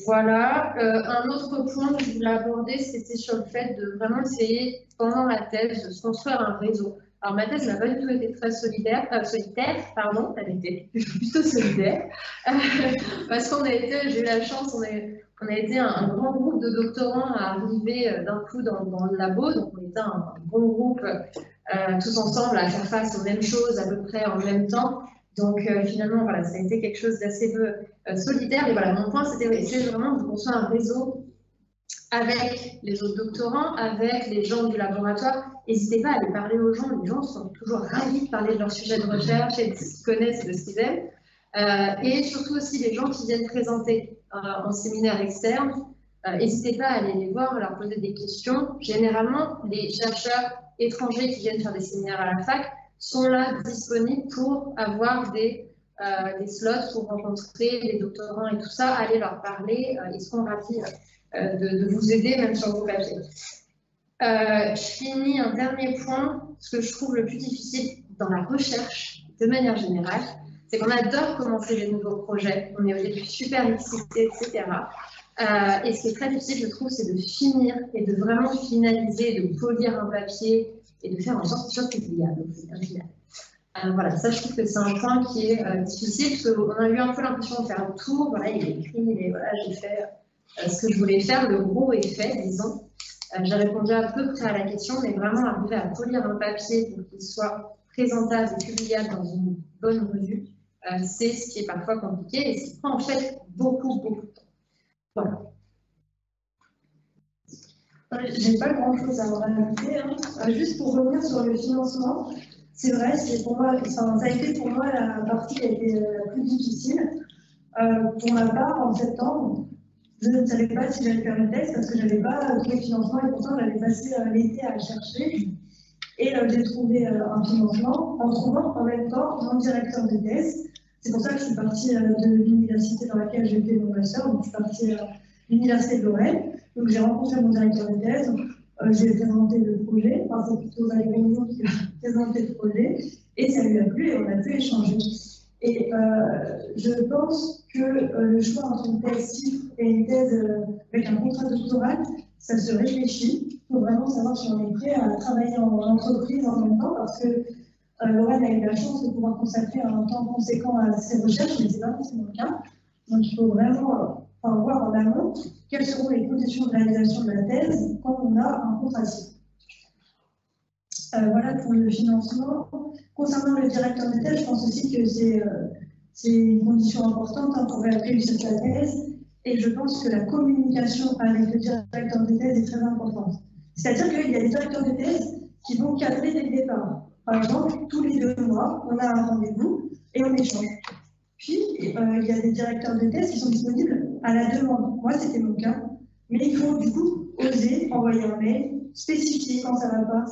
Voilà. Un autre point que je voulais aborder, c'était sur le fait de vraiment essayer, pendant la thèse, de se construire un réseau. Alors, ma thèse n'a pas du tout été très solitaire, elle était plutôt solidaire, parce qu'on a été, j'ai eu la chance, on a été un grand groupe de doctorants à arriver d'un coup dans le labo, donc on était un bon groupe tous ensemble à faire face aux mêmes choses à peu près en même temps. Donc finalement, voilà, ça a été quelque chose d'assez solitaire. Et voilà, mon point, c'était essayer vraiment de construire un réseau avec les autres doctorants, avec les gens du laboratoire. N'hésitez pas à aller parler aux gens. Les gens sont toujours ravis de parler de leur sujet de recherche et de ce qu'ils connaissent et de ce qu'ils aiment. Et surtout aussi les gens qui viennent présenter en séminaire externe. N'hésitez pas à aller les voir, à leur poser des questions. Généralement, les chercheurs étrangers qui viennent faire des séminaires à la fac sont là disponibles pour avoir des slots pour rencontrer les doctorants et tout ça. Allez leur parler, ils seront ravis de vous aider même sur vos papiers. Je finis un dernier point, ce que je trouve le plus difficile dans la recherche de manière générale, c'est qu'on adore commencer les nouveaux projets, on est au début super excités, etc. Et ce qui est très difficile, je trouve, c'est de finir et de vraiment finaliser, de polir un papier et de faire en sorte qu'il soit publiable. Voilà, ça je trouve que c'est un point qui est difficile, parce qu'on a eu un peu l'impression de faire le tour, voilà, il est écrit, voilà, j'ai fait ce que je voulais faire, le gros est fait, disons. J'ai répondu à peu près à la question, mais vraiment arriver à polir un papier pour qu'il soit présentable et publiable dans une bonne revue, c'est ce qui est parfois compliqué et ce qui prend en fait beaucoup de temps. Voilà. J'ai pas grand-chose à rajouter, hein. Juste pour revenir sur le financement, c'est vrai, pour moi, ça a été pour moi la partie qui a été la plus difficile. Pour ma part, en septembre, je ne savais pas si j'allais faire une thèse parce que je n'avais pas trouvé de financement et pourtant j'avais passé l'été à chercher. Et j'ai trouvé un financement en trouvant en même temps mon directeur de thèse. C'est pour ça que je suis partie de l'université dans laquelle j'ai fait mon master, donc je suis partie à l'université de Lorraine. Donc j'ai rencontré mon directeur de thèse, j'ai présenté le projet, enfin c'est plutôt Valérie Gagnon qui a présenté le projet, et ça lui a plu et on a pu échanger. Et je pense que le choix entre une thèse CIFRE et une thèse avec un contrat doctoral, ça se réfléchit. Il faut vraiment savoir si on est prêt à travailler en entreprise en même temps, parce que Lorraine a eu la chance de pouvoir consacrer un temps conséquent à ses recherches, mais ce n'est pas forcément le cas. Donc il faut vraiment voir en amont quelles seront les conditions de réalisation de la thèse quand on a un contrat CIFRE. Voilà pour le financement. Concernant le directeur de thèse, je pense aussi que c'est une condition importante pour réussir sa thèse. Et je pense que la communication avec le directeur de thèse est très importante. C'est-à-dire qu'il y a des directeurs de thèse qui vont cadrer dès le départ. Par exemple, tous les 2 mois, on a un rendez-vous et on échange. Puis, il y a des directeurs de thèse qui sont disponibles à la demande. Moi, c'était mon cas. Mais il faut du coup oser envoyer un mail, spécifier quand ça ne va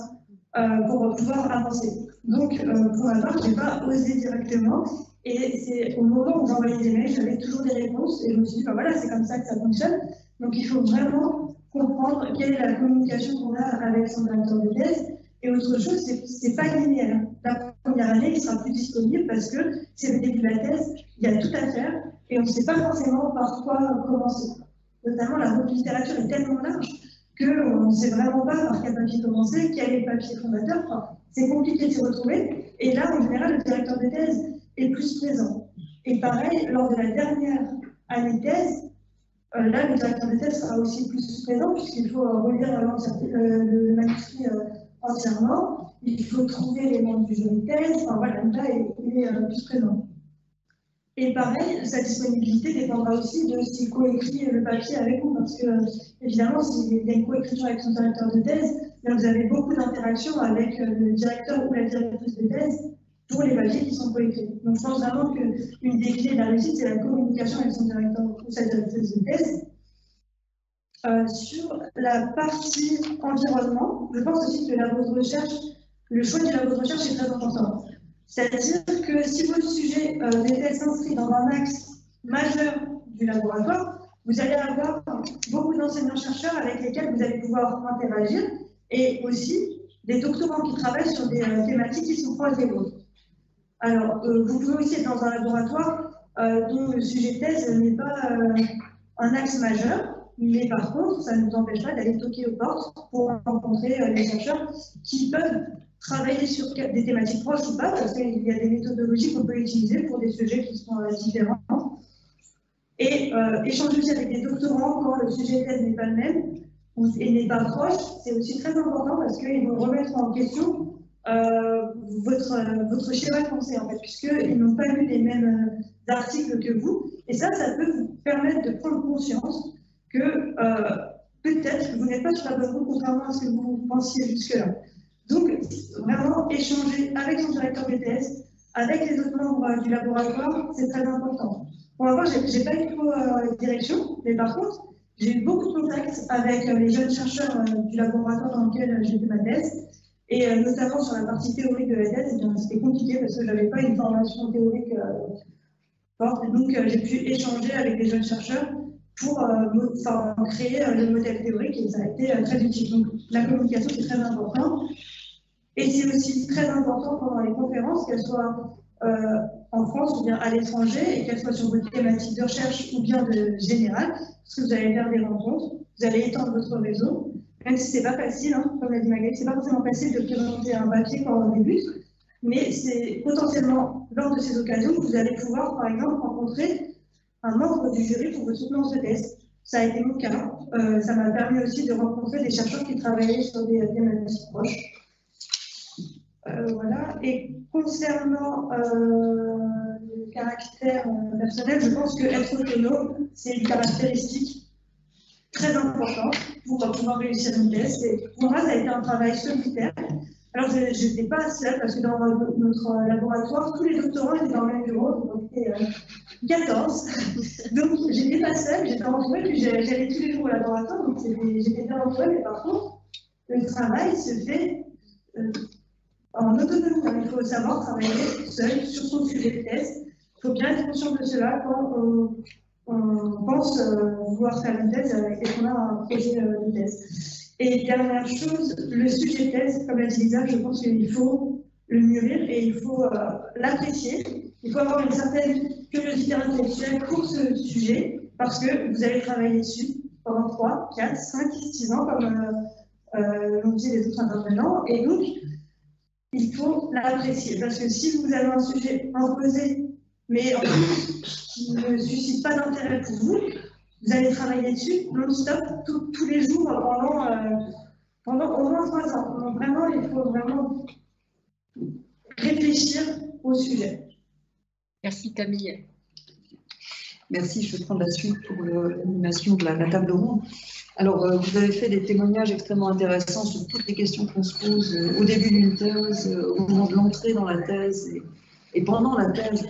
pas, pour pouvoir avancer. Donc, pour ma part, je n'ai pas osé directement. Et c'est au moment où j'envoyais des mails, j'avais toujours des réponses. Et je me suis dit, ben voilà, c'est comme ça que ça fonctionne. Donc, il faut vraiment comprendre quelle est la communication qu'on a avec son directeur de thèse. Et autre chose, c'est pas linéaire. La première année, il sera plus disponible parce que c'est le début de la thèse, il y a tout à faire et on ne sait pas forcément par quoi commencer. Notamment, la revue de littérature est tellement large qu'on ne sait vraiment pas par quel papier commencer, quel est le papier fondateur. Enfin, c'est compliqué de s'y retrouver. Et là, en général, le directeur de thèse est plus présent. Et pareil, lors de la dernière année de thèse, là, le directeur de thèse sera aussi plus présent puisqu'il faut relire le manuscrit entièrement, il faut trouver les membres du jury de thèse, enfin voilà, là il est plus présent. Et pareil, sa disponibilité dépendra aussi de s'il coécrit le papier avec vous, parce que évidemment, s'il y a une coécriture avec son directeur de thèse, là, vous avez beaucoup d'interactions avec le directeur ou la directrice de thèse pour les papiers qui sont coécrits. Donc je pense vraiment qu'une des clés de la réussite, c'est la communication avec son directeur ou sa directrice de thèse. Sur la partie environnement, je pense aussi que le choix du labo de recherche est très important. C'est-à-dire que si votre sujet d'ethèse s'inscrit dans un axe majeur du laboratoire, vous allez avoir beaucoup d'enseignants-chercheurs avec lesquels vous allez pouvoir interagir et aussi des doctorants qui travaillent sur des thématiques qui sont proches des vôtres. Alors, vous pouvez aussi être dans un laboratoire dont le sujet de thèse n'est pas un axe majeur. Mais par contre, ça ne nous empêche pas d'aller toquer aux portes pour rencontrer les chercheurs qui peuvent travailler sur des thématiques proches ou pas, parce qu'il y a des méthodologies qu'on peut utiliser pour des sujets qui sont différents. Et échanger aussi avec des doctorants quand le sujet de thèse n'est pas le même et n'est pas proche, c'est aussi très important parce qu'ils vont remettre en question votre schéma de pensée, en fait, puisqu'ils n'ont pas lu les mêmes articles que vous. Et ça peut vous permettre de prendre conscience que peut-être que vous n'êtes pas sur la bonne route, contrairement à ce que vous pensiez jusque-là. Donc, vraiment, échanger avec son directeur de thèse, avec les autres membres du laboratoire, c'est très important. Pour ma part, je n'ai pas eu trop de direction, mais par contre, j'ai eu beaucoup de contacts avec les jeunes chercheurs du laboratoire dans lequel j'ai fait ma thèse, et notamment sur la partie théorique de la thèse, c'était compliqué parce que je n'avais pas une formation théorique forte, donc j'ai pu échanger avec les jeunes chercheurs pour créer le modèle théorique et ça a été très utile. Donc la communication c'est très important et c'est aussi très important pendant les conférences, qu'elles soient en France ou bien à l'étranger et qu'elles soient sur votre thématique de recherche ou bien de générale, parce que vous allez faire des rencontres, vous allez étendre votre réseau, même si c'est pas facile, hein, comme l'a dit Magali, c'est pas forcément facile de présenter un papier quand on débute, mais c'est potentiellement lors de ces occasions que vous allez pouvoir par exemple rencontrer un membre du jury pour votre soutenance de thèse. Ça a été mon cas. Ça m'a permis aussi de rencontrer des chercheurs qui travaillaient sur des thématiques proches. Voilà. Et concernant le caractère personnel, je pense qu'être autonome, c'est une caractéristique très importante pour pouvoir réussir une thèse. Et pour moi, ça a été un travail solitaire. Alors, je n'étais pas seule parce que dans notre laboratoire, tous les doctorants étaient dans le même bureau, donc on était 14. Donc, j'étais pas seule, j'étais entourée, puis j'allais tous les jours au laboratoire, donc j'étais bien entourée, mais par contre, le travail se fait en autonomie. Il faut savoir travailler seul sur son sujet de thèse. Il faut bien être conscient de cela quand on pense vouloir faire une thèse et qu'on a un projet de thèse. Et dernière chose, le sujet de thèse, comme l'a dit Lisa, je pense qu'il faut le mûrir et il faut l'apprécier. Il faut avoir une certaine curiosité intellectuelle pour ce sujet parce que vous allez travailler dessus pendant 3, 4, 5, 6 ans, comme l'ont dit les autres intervenants. Et donc, il faut l'apprécier parce que si vous avez un sujet imposé, mais qui ne suscite pas d'intérêt pour vous, vous allez travailler dessus non-stop tous les jours pendant au moins 3 ans. Donc vraiment, il faut vraiment réfléchir au sujet. Merci Camille. Merci, je vais prendre la suite pour l'animation de la table ronde. Alors, vous avez fait des témoignages extrêmement intéressants sur toutes les questions qu'on se pose au début d'une thèse, au moment de l'entrée dans la thèse et pendant la thèse.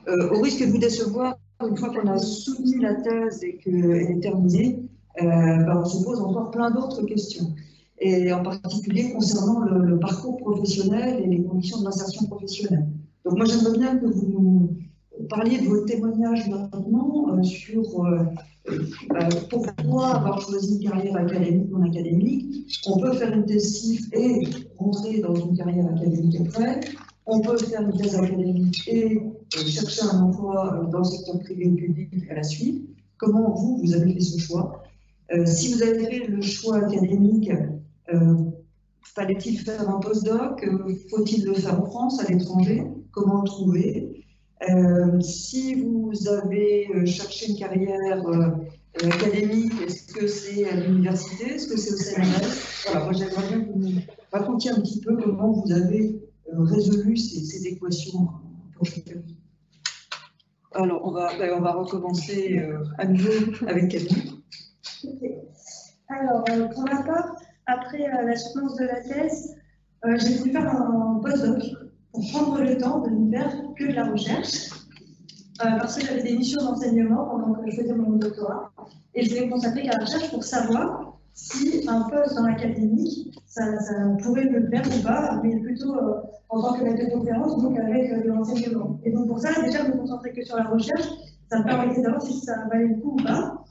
Au risque de vous décevoir, une fois qu'on a soutenu la thèse et qu'elle est terminée, on se pose encore plein d'autres questions. Et en particulier concernant le parcours professionnel et les conditions de l'insertion professionnelle. Donc moi, j'aimerais bien que vous nous parliez de vos témoignages maintenant sur pourquoi avoir choisi une carrière académique ou non académique. On peut faire une thèse CIF et rentrer dans une carrière académique après. On peut faire une thèse académique et chercher un emploi dans le secteur privé ou public à la suite. Comment vous avez fait ce choix? Si vous avez fait le choix académique, fallait-il faire un postdoc? Faut-il le faire en France, à l'étranger? Comment le trouver? Si vous avez cherché une carrière académique, est-ce que c'est à l'université? Est-ce que c'est au CNRS? Voilà, moi j'aimerais bien que vous nous racontiez un petit peu comment vous avez résolu ces équations. Alors, on va recommencer à nouveau avec Camille. Okay. Alors, pour ma part, après la soutenance de la thèse, j'ai voulu faire un postdoc pour prendre le temps de ne faire que de la recherche, parce que j'avais des missions d'enseignement pendant que je faisais mon doctorat, et je voulais me consacrer qu'à la recherche pour savoir si un poste dans l'académique, ça pourrait me plaire ou pas, mais plutôt en tant que maître de conférence, donc avec de l'enseignement. Et donc pour ça, déjà, me concentrer que sur la recherche, ça me permettait de savoir si ça valait le coup ou pas.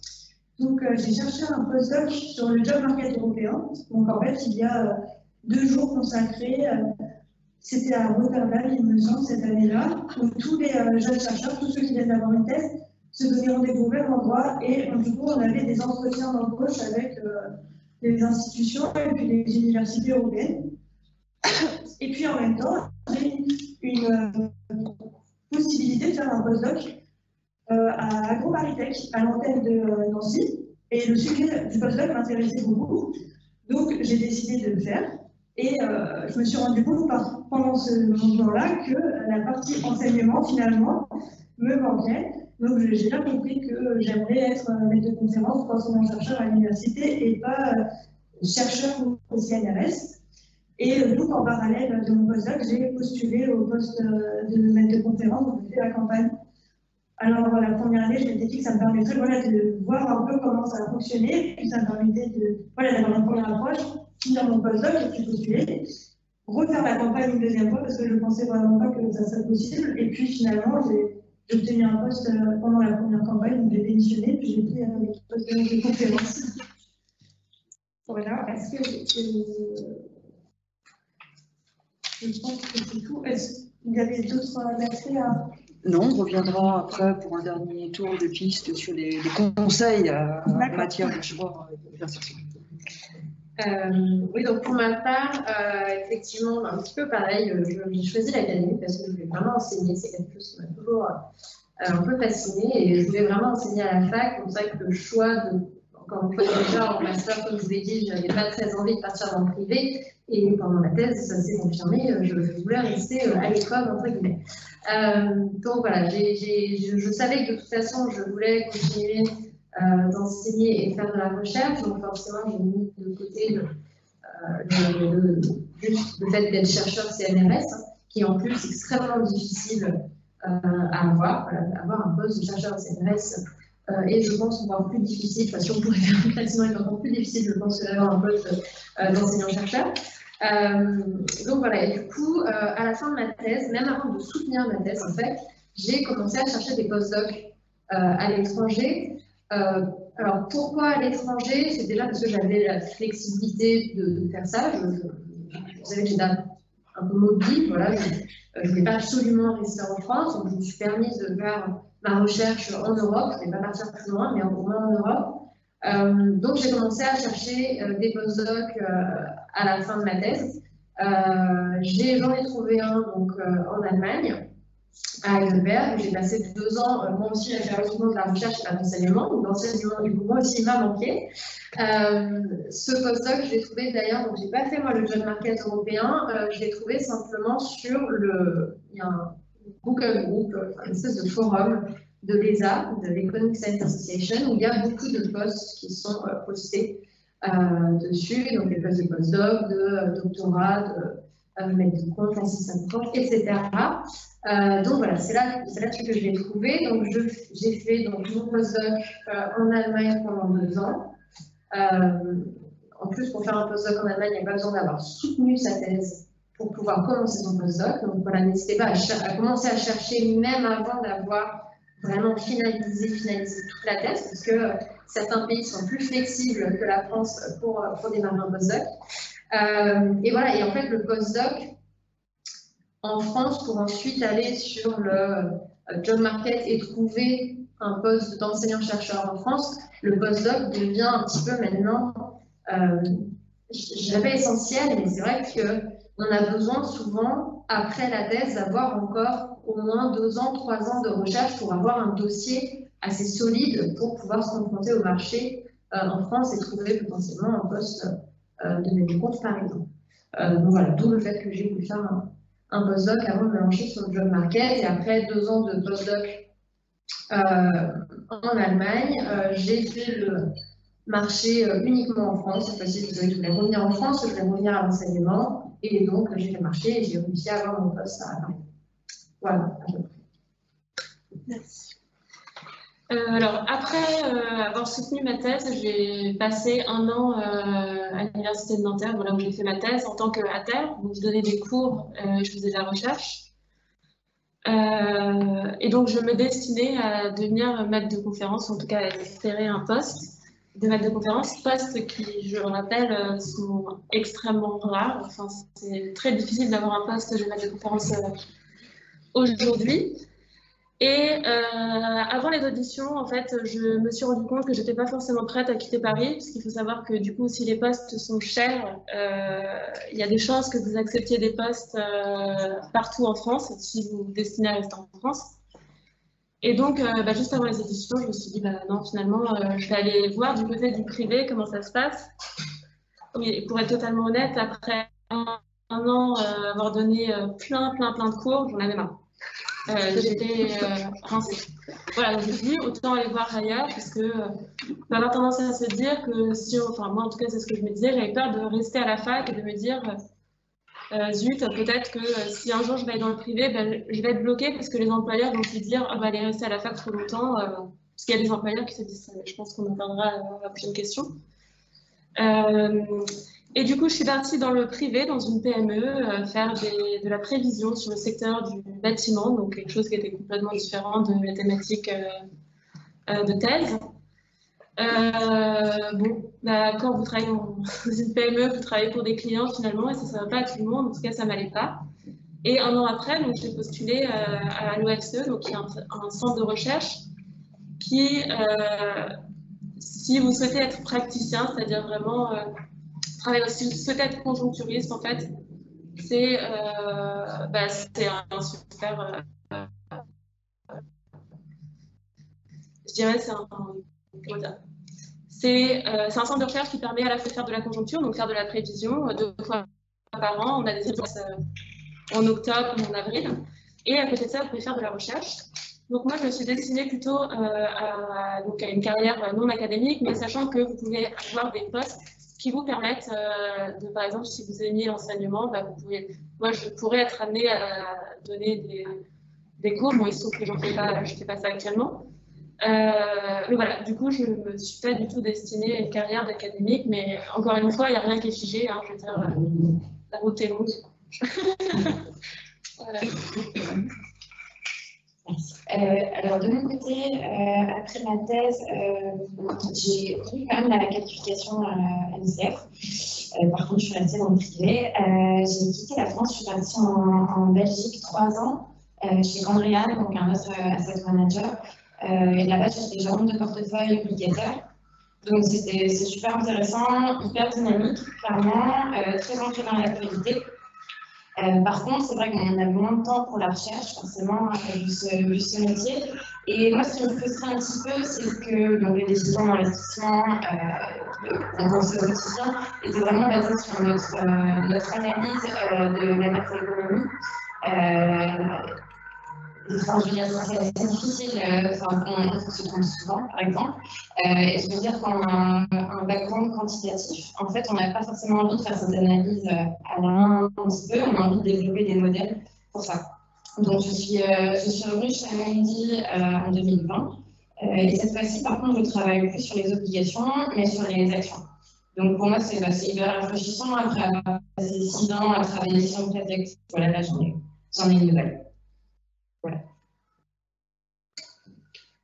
Donc j'ai cherché un postdoc sur le job market européen. Donc en fait, il y a 2 jours consacrés, c'était à Rotterdam, il me semble, cette année-là, où tous les jeunes chercheurs, tous ceux qui viennent d'avoir une thèse, se donnaient rendez-vous au même endroit et du coup, on avait des entretiens d'embauche avec les institutions et puis les universités européennes. Et puis en même temps, j'ai une possibilité de faire un postdoc à AgroParisTech, à l'antenne de Nancy. Et le sujet du postdoc m'intéressait beaucoup. Donc j'ai décidé de le faire. Et je me suis rendu compte pendant ce moment-là que la partie enseignement, finalement, me manquait. Donc j'ai bien compris que j'aimerais être maître de conférence, enseignant-chercheur à l'université et pas chercheur au CNRS. Et donc en parallèle de mon postdoc, j'ai postulé au poste de maître de conférence, donc j'ai fait la campagne. Alors la première année, je m'étais dit que ça me permettrait de voir un peu comment ça a fonctionné, et puis ça me permettait d'avoir une première approche, finir mon postdoc et puis postuler, refaire la campagne une deuxième fois parce que je ne pensais vraiment pas que ça serait possible. Et puis finalement, j'ai obtenu un poste pendant la première campagne, donc j'ai démissionné, puis j'ai pris le poste de conférence. Voilà, est-ce que je pense que c'est tout. Est-ce qu'il y avait d'autres aspects à... Non, on reviendra après pour un dernier tour de piste sur les conseils en matière de choix d'insertion. Oui, donc pour ma part, effectivement, un petit peu pareil, j'ai choisi l'académie parce que je voulais vraiment enseigner, c'est quelque chose qui m'a toujours un peu fascinée et je voulais vraiment enseigner à la fac, donc c'est vrai que le choix de, encore une fois déjà en master, comme je vous l'ai dit, je n'avais pas très envie de partir dans le privé et pendant la thèse, ça s'est confirmé, je voulais rester à l'école, entre guillemets. Donc voilà, je savais que de toute façon, je voulais continuer d'enseigner et faire de la recherche, donc forcément j'ai mis de côté le fait d'être chercheur CNRS, qui est en plus extrêmement difficile à avoir. Voilà, avoir un poste de chercheur CNRS et je pense encore plus difficile, enfin si on pourrait faire un classement, il est encore plus difficile, je pense, que d'avoir un poste d'enseignant-chercheur. Donc voilà, et du coup, à la fin de ma thèse, même avant de soutenir ma thèse, en fait, j'ai commencé à chercher des postdocs à l'étranger. Alors, pourquoi à l'étranger? C'est déjà parce que j'avais la flexibilité de faire ça. Vous savez que j'étais un peu mobile, voilà. Je ne voulais pas absolument rester en France, donc je me suis permise de faire ma recherche en Europe. Je ne vais pas partir plus loin, mais au moins en Europe. Donc, j'ai commencé à chercher des postdocs à la fin de ma thèse. J'en ai trouvé un donc, en Allemagne, à Heidelberg, où j'ai passé 2 ans, moi aussi, à faire de la recherche et de l'enseignement. Donc, l'enseignement, du coup, moi aussi, il m'a manqué. Ce postdoc, je l'ai trouvé d'ailleurs, donc, je n'ai pas fait, moi, le job market européen, je l'ai trouvé simplement sur il y a un Google Group, une espèce de forum de l'ESA, de l'Economic Science Association, où il y a beaucoup de postes qui sont postés dessus, donc des postes de postdoc, de doctorat, de maître de compte, assistant de compte, etc. Donc voilà, c'est là-dessus que je l'ai trouvé. Donc j'ai fait donc, mon postdoc en Allemagne pendant 2 ans. En plus, pour faire un postdoc en Allemagne, il n'y a pas besoin d'avoir soutenu sa thèse pour pouvoir commencer son postdoc. Donc voilà, n'hésitez pas à commencer à chercher même avant d'avoir vraiment finaliser toute la thèse, parce que certains pays sont plus flexibles que la France pour démarrer un postdoc. Et voilà, et en fait, le postdoc en France, pour ensuite aller sur le job market et trouver un poste d'enseignant-chercheur en France, le postdoc devient un petit peu maintenant, je dirais essentiel, mais c'est vrai qu'on a besoin souvent, après la thèse, d'avoir encore au moins 2 ans, 3 ans de recherche pour avoir un dossier assez solide pour pouvoir se confronter au marché en France et trouver potentiellement un poste de maître de compte, par exemple. Donc voilà, d'où le fait que j'ai voulu faire un postdoc avant de me lancer sur le job market. Et après 2 ans de postdoc en Allemagne, j'ai fait le marché uniquement en France. Cette fois-ci, je voulais revenir en France, je voulais revenir à l'enseignement. Et donc, j'ai fait le marché et j'ai réussi à avoir mon poste à Paris. Voilà, à peu près. Merci. Alors, après avoir soutenu ma thèse, j'ai passé 1 an à l'université de Nanterre, voilà, où j'ai fait ma thèse en tant qu'ATER. Donc, je donnais des cours, je faisais de la recherche. Et donc, je me destinais à devenir maître de conférence, en tout cas à espérer un poste de maître de conférence, postes qui, je le rappelle, sont extrêmement rares. Enfin, c'est très difficile d'avoir un poste de maître de conférence aujourd'hui. Et avant les auditions, en fait, je me suis rendu compte que j'étais pas forcément prête à quitter Paris, parce qu'il faut savoir que du coup, si les postes sont chers, il y a des chances que vous acceptiez des postes partout en France, si vous vous destinez à rester en France. Et donc, juste avant les auditions, je me suis dit, non, finalement, je vais aller voir du côté du privé comment ça se passe. Oui, pour être totalement honnête, après un an avoir donné plein de cours, j'en avais marre. J'étais rincée. Voilà, donc je me suis dit, autant aller voir ailleurs, parce que on va avoir tendance à se dire que si enfin moi en tout cas c'est ce que je me disais, j'avais peur de rester à la fac et de me dire zut, peut-être que si un jour je vais aller dans le privé, je vais être bloquée parce que les employeurs vont se dire ah, aller rester à la fac trop longtemps, parce qu'il y a des employeurs qui se disent ça, je pense qu'on en parlera à la prochaine question. Et du coup, je suis partie dans le privé, dans une PME, faire de la prévision sur le secteur du bâtiment, donc quelque chose qui était complètement différent de la thématique de thèse. Quand vous travaillez dans une PME, vous travaillez pour des clients finalement, et ça ne va pas à tout le monde, en tout cas ça ne m'allait pas. Et 1 an après, j'ai postulé à l'OFCE, donc qui est un centre de recherche qui, si vous souhaitez être praticien, c'est-à-dire vraiment si vous souhaitez être conjoncturiste, en fait, c'est un super. Je dirais, c'est un centre de recherche qui permet à la fois de faire de la conjoncture, donc faire de la prévision 2 fois par an. On a des événements en octobre ou en avril. Et à côté de ça, vous pouvez faire de la recherche. Donc moi, je me suis destinée plutôt à une carrière non académique, mais sachant que vous pouvez avoir des postes qui vous permettent par exemple, si vous aimez l'enseignement, moi, je pourrais être amenée à donner des cours. Bon, il se trouve que je ne fais pas ça actuellement. Mais voilà, du coup, je ne me suis pas du tout destinée à une carrière d'académique, mais encore une fois, il n'y a rien qui est figé. Hein, je veux dire, La route est longue. Voilà. Alors, de mon côté, après ma thèse, j'ai eu quand même la qualification MCF. Par contre, je suis restée dans le privé. J'ai quitté la France, je suis partie en Belgique 3 ans, chez Andréane, donc un autre asset manager. Et là-bas, j'étais gérante de portefeuille obligataire. Donc, c'est super intéressant, hyper dynamique, clairement, très ancré dans l'actualité. Par contre, c'est vrai qu'on a moins de temps pour la recherche, forcément, vu ce métier. Et moi, ce qui me frustrait un petit peu, c'est que donc, les décisions d'investissement qu'on pensait au quotidien étaient vraiment basées sur notre analyse de la macroéconomie. Enfin, je veux dire, c'est assez difficile, on se trompe souvent, par exemple. Et je veux dire qu'on a un background quantitatif. En fait, on n'a pas forcément envie de faire cette analyse à la main un petit peu, on a envie de développer des modèles pour ça. Donc, je suis revenue chez Amundi en 2020. Et cette fois-ci, par contre, je travaille plus sur les obligations, mais sur les actions. Donc, pour moi, c'est hyper rafraîchissant après avoir passé 6 ans à travailler sur une classe d'actifs. Voilà, là, j'en ai une nouvelle. Voilà.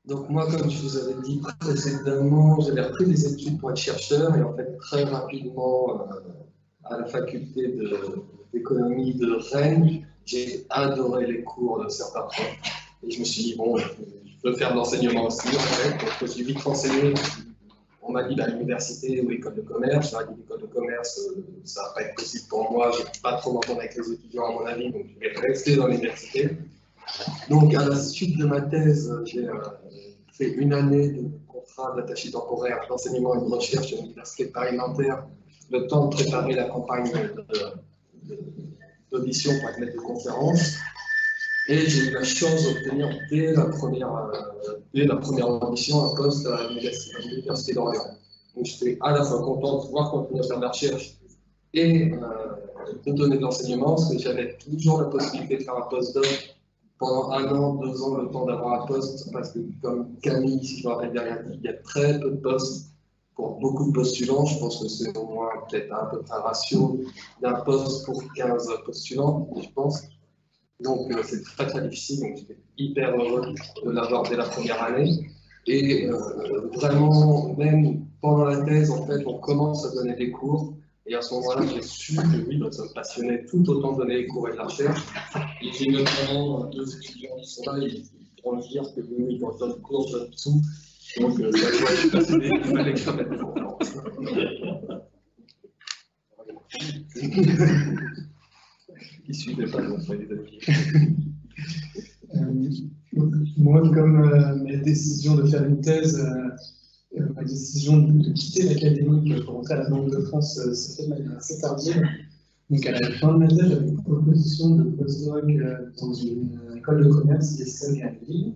Donc moi, comme je vous avais dit précédemment, j'avais repris des études pour être chercheur et en fait très rapidement à la faculté d'économie de Rennes, j'ai adoré les cours de certains profs et je me suis dit bon, je veux faire de l'enseignement aussi en fait. Donc je me suis vite renseigné. On m'a dit l'université ou l'école de commerce. J'ai dit l'école de commerce, ça va pas être possible pour moi. Je n'ai pas trop m'entendre avec les étudiants à mon avis, donc je vais rester dans l'université. Donc, à la suite de ma thèse, j'ai fait 1 année de contrat d'attaché temporaire d'enseignement et de recherche à l'Université de Paris-Nanterre, le temps de préparer la campagne d'audition pour être maître de conférence. Et j'ai eu la chance d'obtenir dès la première audition un poste à l'Université d'Orléans. Donc, j'étais à la fois content de pouvoir continuer à faire de la recherche et de donner de l'enseignement, parce que j'avais toujours la possibilité de faire un postdoc pendant 1 an, 2 ans, le temps d'avoir un poste, parce que comme Camille, si je me rappelle bien, il y a très peu de postes pour beaucoup de postulants. Je pense que c'est au moins peut-être un peu un ratio d'un poste pour 15 postulants, je pense. Donc c'est très très difficile, donc j'étais hyper heureux de l'avoir dès la première année. Et vraiment, même pendant la thèse, en fait, on commence à donner des cours. Et à ce moment-là, j'ai su que oui, ça me passionnait tout autant de donner les cours et de la recherche. Et j'ai notamment 2 étudiants qui sont là, ils pourront me dire que oui, quand je donne le cours, je donne tout. Donc, ça doit être passionné, il fallait que je mette des conférences. Qui suivait pas, donc soyez amis. Moi, comme mes décisions de faire une thèse, ma décision de quitter l'académie pour rentrer à la Banque de France s'est faite de manière assez tardive. Donc, à la fin de ma thèse, j'avais une proposition de postdoc dans une école de commerce, ISM à Lille.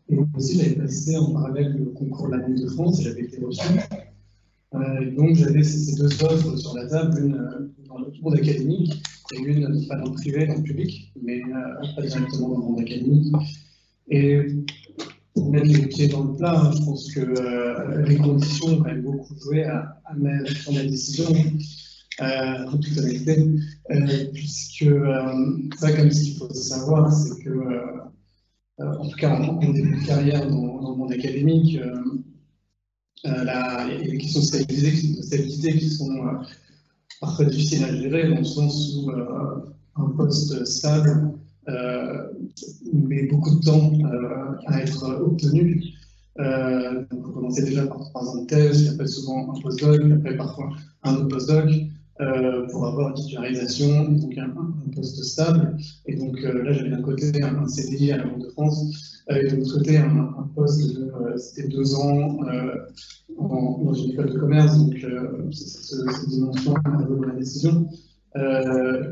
Et aussi, j'avais passé en parallèle le concours de la Banque de France et j'avais été reçu. Donc, j'avais ces 2 offres sur la table, une dans le monde académique et une pas dans le privé, dans le public, mais pas directement dans le monde académique. Et pour mettre les pieds dans le plat, hein, je pense que les conditions ont quand même beaucoup joué à ma décision, en toute honnêteté, puisque ça, comme ce qu'il faut savoir, c'est que, en tout cas en début de carrière dans le monde académique, il y a des questions de stabilité qui sont parfois difficiles à gérer, dans le sens où un poste stable met beaucoup de temps à être obtenu. Donc, on commençait déjà par 3 ans de thèse, puis après souvent un postdoc, puis après parfois un autre postdoc, pour avoir une titularisation, donc un poste stable. Et donc là, j'avais d'un côté un CDI à la Banque de France, et de l'autre côté un poste de c'était 2 ans dans une école de commerce, donc cette dimension de la décision.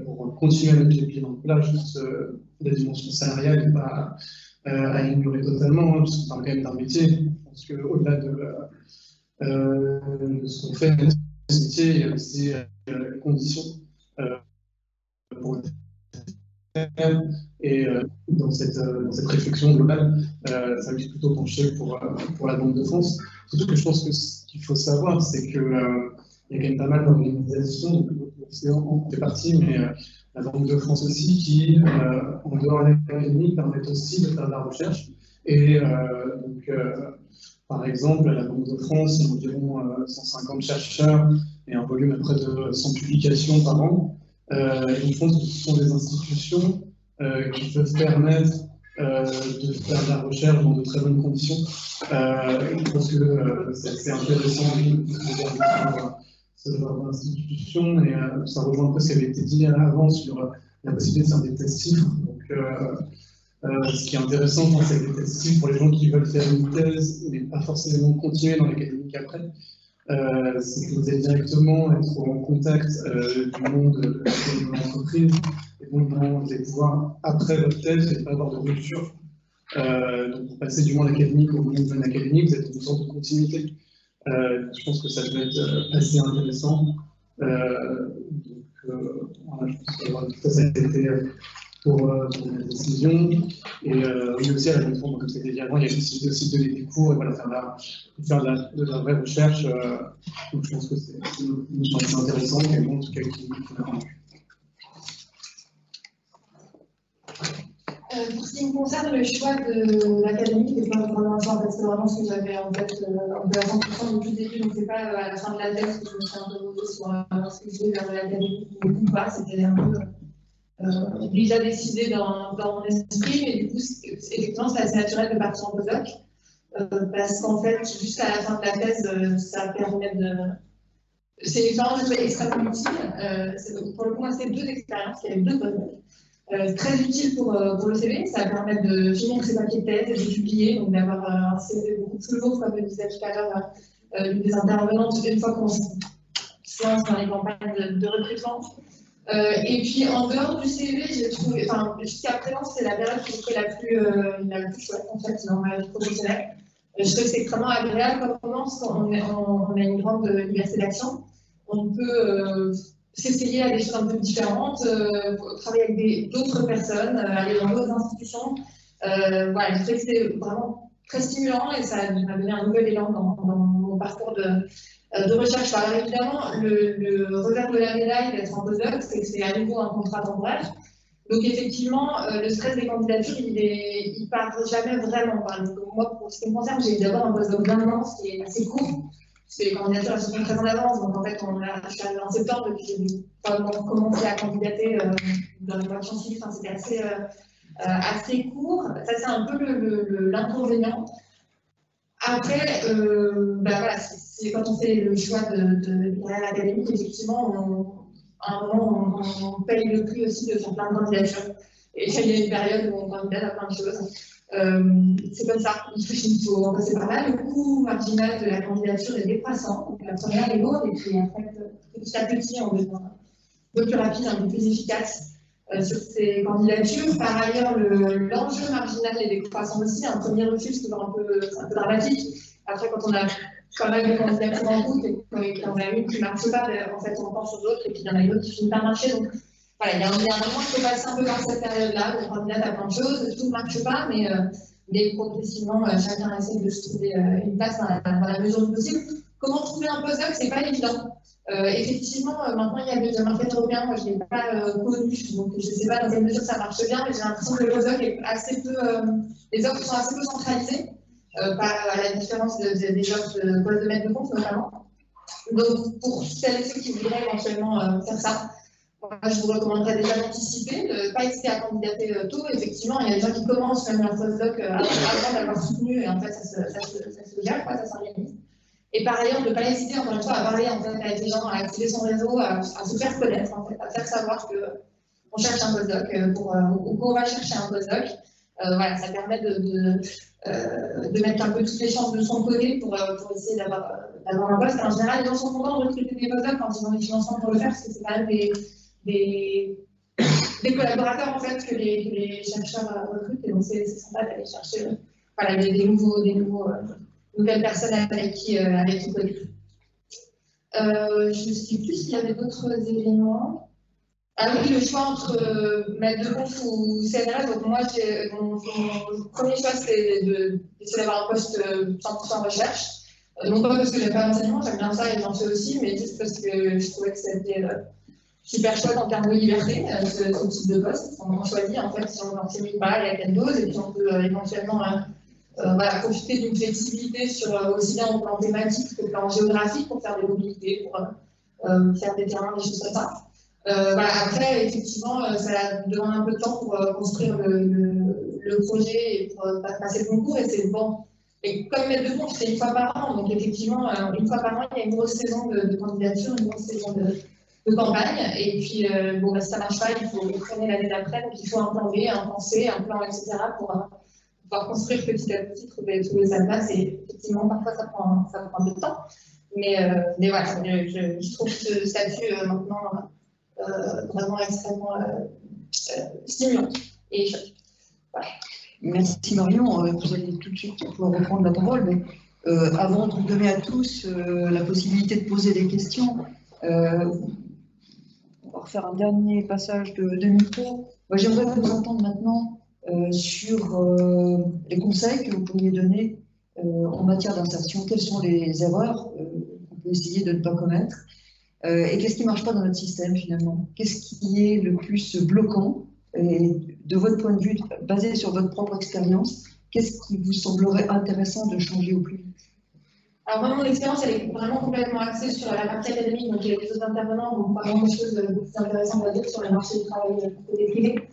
Pour continuer à mettre les pieds dans le plat, juste la dimension salariale n'est pas à ignorer totalement, hein, parce qu'on parle quand même d'un métier. Je pense qu'au-delà de ce qu'on fait dans ce métier, il y a aussi les conditions pour le faire. Et dans cette réflexion globale, ça me dit plutôt pencher pour la Banque de France. Surtout que je pense que ce qu'il faut savoir, c'est qu'il y a quand même pas mal d'organisations, de c'est en fait partie, mais la Banque de France aussi, qui, en dehors de l'académie, permettent aussi de faire de la recherche. Et donc, par exemple, à la Banque de France, il y a environ 150 chercheurs et un volume à près de 100 publications par an. Et je pense que ce sont des institutions qui peuvent permettre de faire de la recherche dans de très bonnes conditions. Je pense que c'est intéressant de voir ce genre d'institution, et ça rejoint un peu ce qui avait été dit avant sur la possibilité de faire des tests chiffres. Donc, ce qui est intéressant quand c'est des tests chiffres pour les gens qui veulent faire une thèse, mais pas forcément continuer dans l'académique après, c'est que vous allez directement être en contact du monde de l'entreprise, et donc vous allez pouvoir, après votre thèse, vous n'allez pas avoir de rupture. Donc pour passer du monde académique au monde non académique, vous êtes dans une sorte de continuité. Je pense que ça peut être assez intéressant. Voilà, je pense que ça a été pour la décision. Et oui, aussi à la même comme c'était dit avant, il y a aussi de donner des cours et voilà, faire de la vraie recherche. Donc je pense que c'est intéressant, et moi en tout cas qui m'a convaincu. Pour ce qui me concerne, le choix de l'académie n'est pas vraiment un choix, en fait, c'est vraiment ce que j'avais en tête un peu à 100% depuis le début, donc c'est pas à la fin de la thèse que je me suis un peu posée sur ce que je vais vers l'académie ou pas, c'était un peu déjà décidé dans mon esprit, mais du coup, effectivement, c'est assez naturel de partir en postdoc, parce qu'en fait, jusqu'à la fin de la thèse, ça permet de... C'est une expérience que je trouve extrêmement utile. Pour le coup, c'était 2 expériences, il y avait 2 postdocs. Très utile pour le CV, ça permet de finir ses papiers de thèse et de publier, donc d'avoir un CV beaucoup plus lourd, comme le disait tout à l'heure des intervenantes, une fois qu'on se lance dans les campagnes de recrutement. Et puis en dehors du CV, j'ai trouvé, enfin jusqu'à présent, c'est la période que j'ai trouvée la plus chouette en fait dans ma vie professionnelle. Je trouve que c'est extrêmement agréable comme moment, parce qu'on a une grande liberté d'action. On peut s'essayer à des choses un peu différentes, travailler avec d'autres personnes, aller dans d'autres institutions. Voilà, je trouvais que c'était vraiment très stimulant et ça m'a donné un nouvel élan dans mon parcours de recherche. Alors évidemment, le revers de la médaille d'être en postdoc, c'est que c'est à nouveau un contrat temporaire. Donc effectivement, le stress des candidatures, il part jamais vraiment. Donc, moi, pour ce qui me concerne, j'ai eu d'abord un postdoc d'1 an, ce qui est assez court. Parce que les candidatures elles se font très en avance, donc en fait, je suis arrivée en septembre, depuis j'ai dû commencer à candidater dans les mois qui ont suivi, enfin, c'était assez court. Ça, c'est un peu l'inconvénient. Après, voilà, c'est quand on fait le choix de carrière académique, effectivement, à un moment, on paye le prix aussi de faire plein de candidatures. Et il y a une période où on candidate à plein de choses. C'est comme ça, il faut en passer par là. Le coût marginal de la candidature est décroissant. Donc la première est lourde, et puis en fait, petit à petit, on devient un peu plus rapide, un peu plus efficace sur ces candidatures. Par ailleurs, l'enjeu marginal est décroissant aussi. Un premier refus, c'est toujours un peu dramatique. Après, quand on a quand même des candidatures en route et qu'il y en a une qui ne marche pas, en fait, on pense aux autres, et puis il y en a une autre qui finit par marcher. Donc, voilà, il y a un moment qui faut passer un peu dans cette période-là, où on candidate à plein de choses, tout ne marche pas, mais progressivement, chacun essaie de se trouver une place dans la mesure du possible. Comment trouver un postdoc, c'est pas évident. Effectivement, maintenant, il y a le marché européen, moi je ne l'ai pas connu, donc je ne sais pas dans quelle mesure ça marche bien, mais j'ai l'impression que le postdoc est assez peu, les offres sont assez peu centralisées, à la différence des offres de postes de maître de compte notamment. Donc, pour celles et ceux qui voudraient éventuellement faire ça, moi, je vous recommanderais déjà d'anticiper, de ne pas hésiter à candidater tôt. Effectivement, il y a des gens qui commencent même leur postdoc avant d'avoir soutenu, et en fait, ça se gère, ça s'organise. Et par ailleurs, de ne pas hésiter, encore une fois, à parler en fait, avec les gens, à activer son réseau, à se faire connaître, en fait, à faire savoir qu'on cherche un postdoc ou qu'on va chercher un postdoc. Voilà, ça permet de mettre un peu toutes les chances de son côté pour essayer d'avoir un poste. En général, les gens sont contents de recruter des postdocs quand ils ont des financements pour le faire, parce que c'est quand même des collaborateurs en fait que les chercheurs recrutent, et donc c'est sympa d'aller chercher voilà, des nouvelles personnes avec qui coder. Je ne sais plus s'il y avait d'autres éléments. Ah oui, le choix entre maître de conf ou CNRS. Donc moi, mon premier choix, c'est d'essayer d'avoir un poste 100% recherche. Non pas parce que j'aime pas l'enseignement, j'aime bien ça et j'en fais aussi, mais juste parce que je trouvais que c'était super chouette en termes de liberté, ce type de poste. On en choisit en fait si on en série pas et à quelle dose, et puis on peut éventuellement voilà, profiter d'une flexibilité sur aussi bien au plan thématique qu'au plan géographique pour faire des mobilités, pour faire des terrains, des choses comme ça. Voilà, après, effectivement, ça demande un peu de temps pour construire le projet et pour passer le concours, et c'est bon. Et comme maître de compte, c'est une fois par an, donc effectivement, une fois par an, il y a une grosse saison de candidature, une grosse saison de campagne, et puis bon, bah, si ça ne marche pas, il faut freiner l'année d'après, donc il faut un plan B, un plan C, un plan, etc. pour pouvoir construire petit à petit, trouver sa place, et effectivement, parfois ça prend un peu de temps. Mais voilà, je trouve ce statut maintenant vraiment extrêmement stimulant. Et voilà. Merci Marion, vous allez tout de suite pouvoir reprendre la parole, mais avant de vous donner à tous la possibilité de poser des questions, on va refaire un dernier passage de micro. J'aimerais vous entendre maintenant sur les conseils que vous pourriez donner en matière d'insertion. Quelles sont les erreurs qu'on peut essayer de ne pas commettre et qu'est-ce qui ne marche pas dans notre système finalement? Qu'est-ce qui est le plus bloquant? Et de votre point de vue, basé sur votre propre expérience, qu'est-ce qui vous semblerait intéressant de changer au plus vite? Alors vraiment, l'expérience, elle est vraiment complètement axée sur la partie académique, donc il y a des autres intervenants, donc pas vraiment des choses beaucoup plus intéressantes à dire sur le marché du travail du côté privé.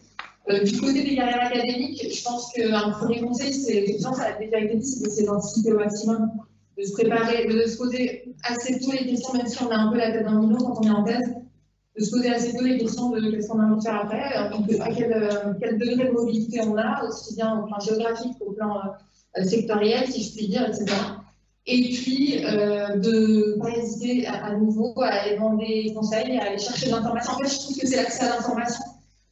Du côté des carrières académiques, je pense qu'un premier conseil, c'est, effectivement, ça a déjà été dit, c'est d'essayer d'anticiper au maximum, de se préparer, de se poser assez tôt les questions, même si on a un peu la tête dans le guidon quand on est en thèse, de se poser assez tôt les questions de qu'est-ce qu'on a envie de faire après, donc à quel degré de mobilité on a, aussi bien au plan géographique qu'au plan sectoriel, si je puis dire, etc. Et puis, de ne pas hésiter à nouveau à aller demander des conseils, à aller chercher de l'information. En fait, je trouve que c'est l'accès à l'information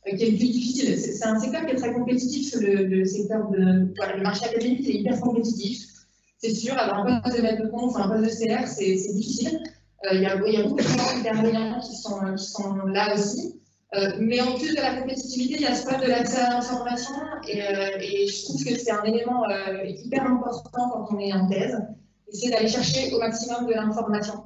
qui est le plus difficile. C'est un secteur qui est très compétitif, le secteur voilà, le marché académique est hyper compétitif. C'est sûr, avoir un poste de maître de conf, un poste de CR, c'est difficile. Il y a beaucoup de gens intervenants qui sont là aussi. Mais en plus de la compétitivité, il y a ce problème de l'accès à l'information et je trouve que c'est un élément hyper important quand on est en thèse. Essayer d'aller chercher au maximum de l'information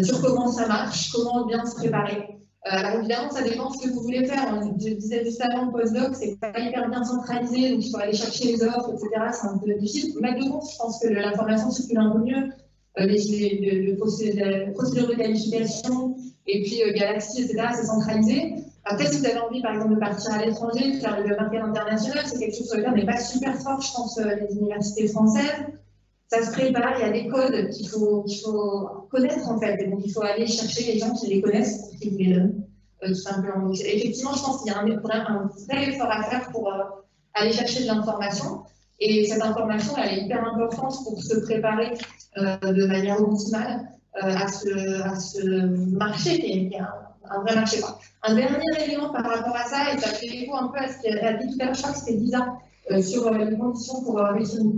sur comment ça marche, comment bien se préparer. Alors évidemment, ça dépend de ce que vous voulez faire. Je disais juste avant, le postdoc, c'est pas hyper bien centralisé, donc il faut aller chercher les offres, etc. C'est un peu difficile. Maître de conf, je pense que l'information circule un peu mieux. Les procédures de qualification, et puis Galaxy, etc., c'est centralisé. Après, si vous avez envie, par exemple, de partir à l'étranger, de faire le marché international, c'est quelque chose sur lequel on n'est pas super fort, je pense, les universités françaises. Ça se prépare, il y a des codes qu'il faut connaître en fait, et donc il faut aller chercher les gens qui les connaissent pour qu'ils vous les donnent, tout simplement. Donc, effectivement, je pense qu'il y a un vrai effort à faire pour aller chercher de l'information, et cette information, elle est hyper importante pour se préparer de manière optimale à ce marché qui est un vrai marché. Un dernier élément par rapport à ça, et ça fait écho un peu à ce qu'elle a dit tout à l'heure, je crois que c'était Lisa, sur les conditions pour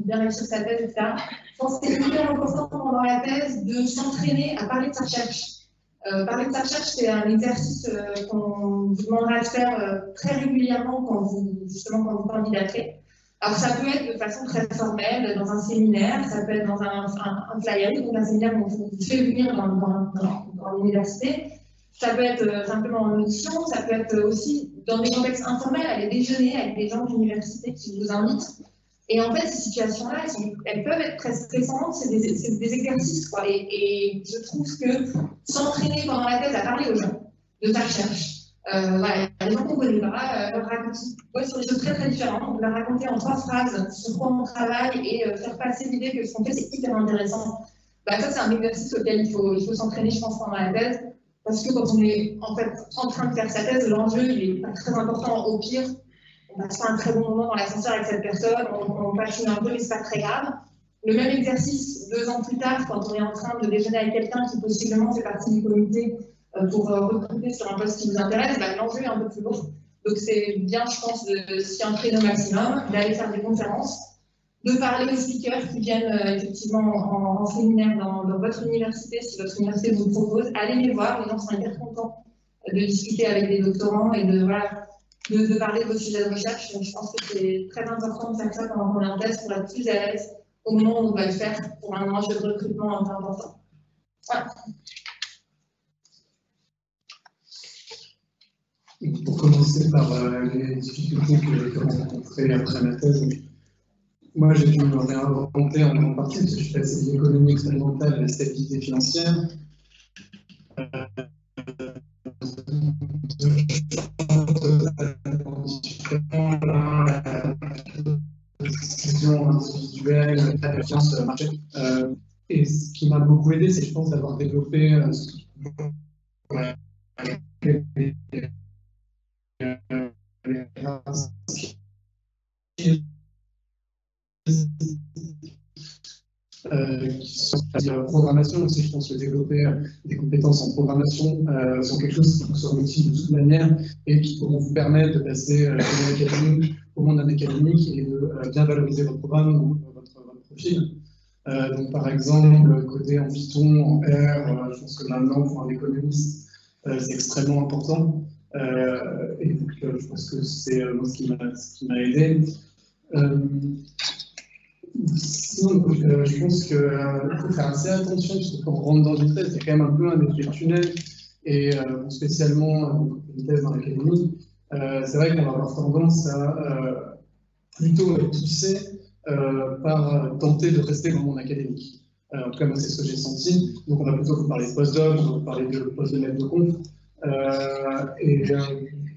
bien réussir sa thèse, etc. Je pense que c'est hyper important pendant la thèse de s'entraîner à parler de sa recherche. Parler de sa recherche, c'est un exercice qu'on vous demandera de faire très régulièrement quand vous candidaterez. Alors ça peut être de façon très formelle, dans un séminaire, ça peut être dans un flyer, donc un séminaire où on vous fait venir dans l'université. Ça peut être simplement en audition, ça peut être aussi dans des contextes informels, aller déjeuner avec des gens de l'université qui vous invitent. Et en fait, ces situations-là, elles peuvent être très stressantes, c'est des exercices, quoi. Et je trouve que s'entraîner pendant la thèse à parler aux gens de ta recherche, voilà, les gens qu'on ne connaît pas, leur raconter sur des choses très très différentes, leur raconter en 3 phrases sur quoi on travaille et faire passer l'idée que ce qu'on fait, c'est hyper intéressant. Bah, ça, c'est un exercice auquel il faut s'entraîner, je pense, pendant la thèse. Parce que quand on est en fait en train de faire sa thèse, l'enjeu il est pas très important. Au pire, on passe pas un très bon moment dans l'ascenseur avec cette personne, on patine un peu, mais c'est pas très grave. Le même exercice 2 ans plus tard, quand on est en train de déjeuner avec quelqu'un qui possiblement fait partie du comité pour recruter sur un poste qui vous intéresse, bah, l'enjeu est un peu plus lourd. Donc c'est bien, je pense, de s'y entraîner au maximum, d'aller faire des conférences, de parler aux speakers qui viennent effectivement en séminaire dans votre université, si votre université vous le propose, allez les voir, les gens sont hyper contents de discuter avec des doctorants et de parler de vos sujets de recherche. Donc je pense que c'est très important de faire ça pendant qu'on est en thèse pour être plus à l'aise au moment où on va le faire pour un enjeu de recrutement un peu important. Voilà. Pour commencer par les difficultés que j'ai rencontrées après ma thèse, moi j'ai dû me réinventer en grande partie parce que je suis passé de l'économie expérimentale à la stabilité financière. Décision individuelle, la confiance sur le marché. Et ce qui m'a beaucoup aidé, c'est je pense d'avoir développé qui sont la programmation aussi, je pense que développer des compétences en programmation sont quelque chose qui vous sont utiles de toute manière et qui pourront vous permettre de passer au monde académique et de bien valoriser votre programme ou votre profil. Donc par exemple, coder en Python, en R, je pense que maintenant pour un économiste, c'est extrêmement important. Et donc je pense que c'est ce qui m'a aidé. Sinon, je pense qu'il faut faire assez attention parce que quand on rentre dans une thèse, c'est quand même un peu un effet tunnel et spécialement une thèse dans l'académie. C'est vrai qu'on va avoir tendance à plutôt être poussé par tenter de rester dans le monde académique. En tout cas, moi, c'est ce que j'ai senti. Donc, on va plutôt vous parler de postdoc, on va vous parler de poste de maître de conf. Et du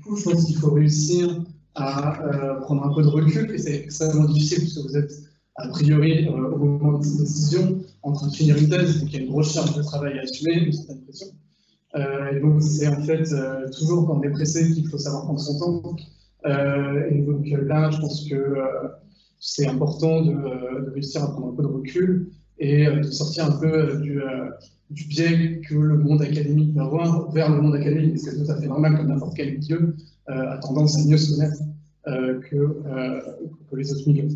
coup, je pense qu'il faut réussir à prendre un peu de recul et c'est extrêmement difficile puisque vous êtes a priori, au moment de cette décision, en train de finir une thèse, donc il y a une grosse charge de travail à assumer, une certaine pression. Et donc, c'est en fait toujours quand on est pressé qu'il faut savoir prendre son temps. Et donc là, je pense que c'est important de réussir à prendre un peu de recul et de sortir un peu du biais que le monde académique peut avoir vers le monde académique, parce que c'est tout à fait normal, comme n'importe quel milieu a tendance à mieux se connaître que les autres milieux.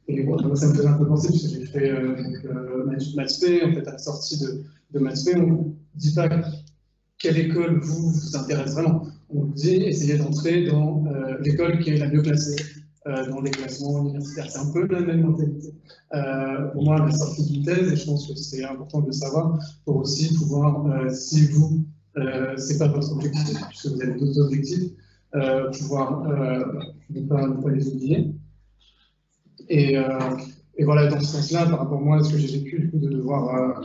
Et bon, moi, ça me faisait un peu penser, puisque j'ai fait Maths P, en fait, à la sortie de Maths P, on ne dit pas quelle école vous intéresse vraiment. On vous dit essayez d'entrer dans l'école qui est la mieux classée dans les classements universitaires. C'est un peu la même mentalité. Pour moi, à la sortie d'une thèse, et je pense que c'est important de le savoir, pour aussi pouvoir, si vous, c'est pas votre objectif, puisque vous avez d'autres objectifs, pouvoir ne pas les oublier. Et voilà, dans ce sens-là, par rapport à moi, à ce que j'ai vécu, du coup, de devoir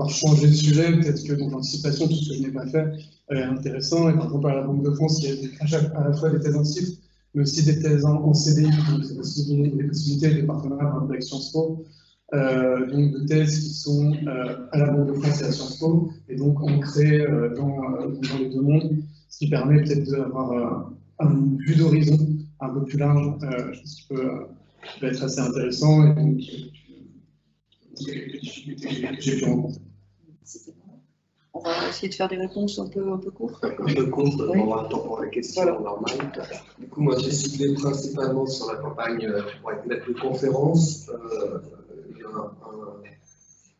changer de sujet, peut-être que dans l'anticipation, tout ce que je n'ai pas fait est intéressant. Et par exemple, à la Banque de France, il y a à la fois des thèses en chiffres, mais aussi des thèses en CDI, donc des possibilités, des partenariats avec Sciences Po, donc de thèses qui sont à la Banque de France et à Sciences Po, et donc ancrées dans les deux mondes, ce qui permet peut-être d'avoir une vue d'horizon un peu plus large, je pense qu'il peut être assez intéressant et donc j'ai pu rencontrer. On va essayer de faire des réponses un peu courtes. Un peu courtes, on va avoir le temps pour les questions normales. Du coup, moi j'ai ciblé principalement sur la campagne pour être maître de conférence.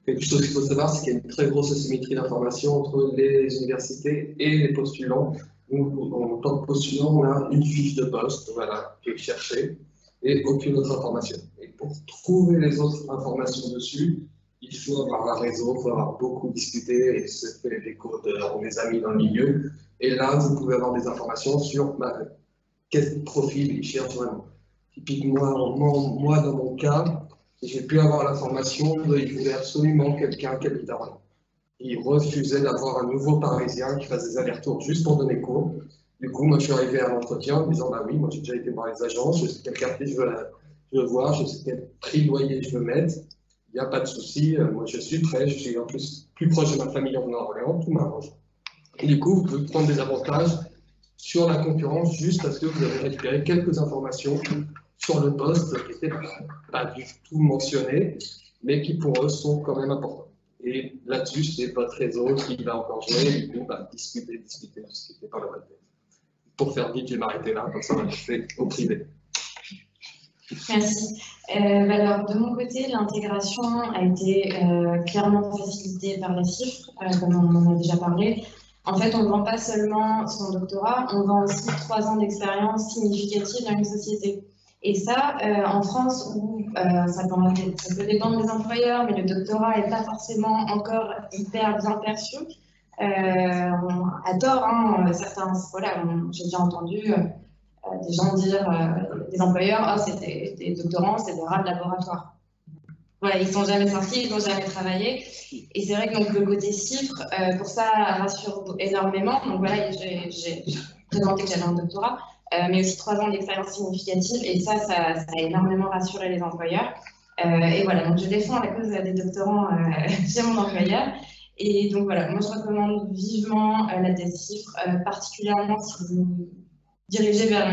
Il y a quelque chose qu'il faut savoir, c'est qu'il y a une très grosse asymétrie d'information entre les universités et les postulants. Donc, en tant que postulant, on a une fiche de poste, voilà, qui est cherchée, et aucune autre information. Et pour trouver les autres informations dessus, il faut avoir un réseau, il faut avoir beaucoup discuté et se faire l'écho de mes amis dans le milieu. Et là, vous pouvez avoir des informations sur quel profil ils cherchent vraiment. Typiquement, moi, dans mon cas, j'ai pu avoir l'information qu'il voulait absolument quelqu'un qui habite à Rouen. Il refusait d'avoir un nouveau Parisien qui fasse des allers-retours juste pour donner cours. Du coup, moi, je suis arrivé à l'entretien en me disant, bah oui, moi, j'ai déjà été voir les agences, je sais quel quartier je veux voir, je sais quel prix de loyer je veux mettre. Il n'y a pas de souci, moi, je suis prêt, je suis en plus proche de ma famille en venant à Orléans, tout m'arrange. Et du coup, vous pouvez prendre des avantages sur la concurrence juste parce que vous avez récupéré quelques informations sur le poste qui n'étaient pas du tout mentionnées, mais qui pour eux sont quand même importantes. Et là-dessus, c'est votre réseau qui va encore jouer, et du coup, discuter, discuter par le web. Pour faire vite, je vais m'arrêter là, comme ça, on va fait au privé. Merci. Alors, de mon côté, l'intégration a été clairement facilitée par les chiffres, comme on en a déjà parlé. En fait, on ne vend pas seulement son doctorat, on vend aussi 3 ans d'expérience significative dans une société. Et ça, en France, où ça peut dépendre des employeurs, mais le doctorat n'est pas forcément encore hyper bien perçu. à tort, hein, certains, voilà, j'ai déjà entendu des gens dire, des employeurs, oh, c'est des doctorants, c'est des rats de laboratoire. Voilà, ils ne sont jamais sortis, ils n'ont jamais travaillé. Et c'est vrai que donc, le côté chiffre, pour ça, rassure énormément. Donc voilà, j'ai présenté que j'avais un doctorat, mais aussi 3 ans d'expérience significative. Et ça a énormément rassuré les employeurs. Et voilà, donc je défends la cause des doctorants chez mon employeur. Et donc voilà, moi je recommande vivement la thèse chiffre, particulièrement si vous dirigez vers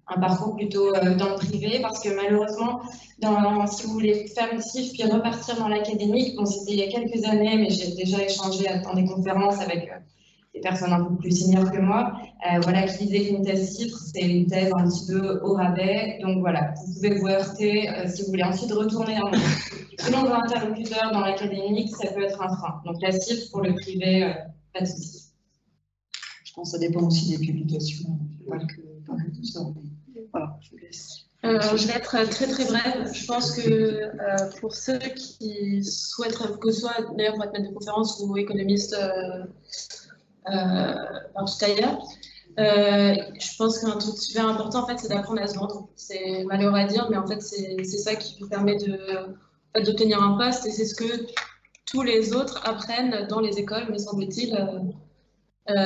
un parcours plutôt dans le privé, parce que malheureusement, si vous voulez faire une CIF puis repartir dans l'académique, bon, c'était il y a quelques années, mais j'ai déjà échangé dans des conférences avec des personnes un peu plus seniors que moi, voilà, qui disaient qu'une thèse CIF, c'est une thèse un petit peu au rabais. Donc voilà, vous pouvez vous heurter si vous voulez ensuite retourner selon vos interlocuteurs dans l'académique, ça peut être un frein. Donc la CIF pour le privé, pas de souci. Je pense que ça dépend aussi des publications, pas que tout ça. Voilà, je vous laisse. Je vais être très très brève. Je pense que pour ceux qui souhaiteraient, que ce soit d'ailleurs pour être maître de conférence ou économiste partout ailleurs, je pense qu'un truc super important en fait, c'est d'apprendre à se vendre. C'est malheureux à dire, mais en fait c'est ça qui vous permet d'obtenir un poste, et c'est ce que tous les autres apprennent dans les écoles, me semble-t-il.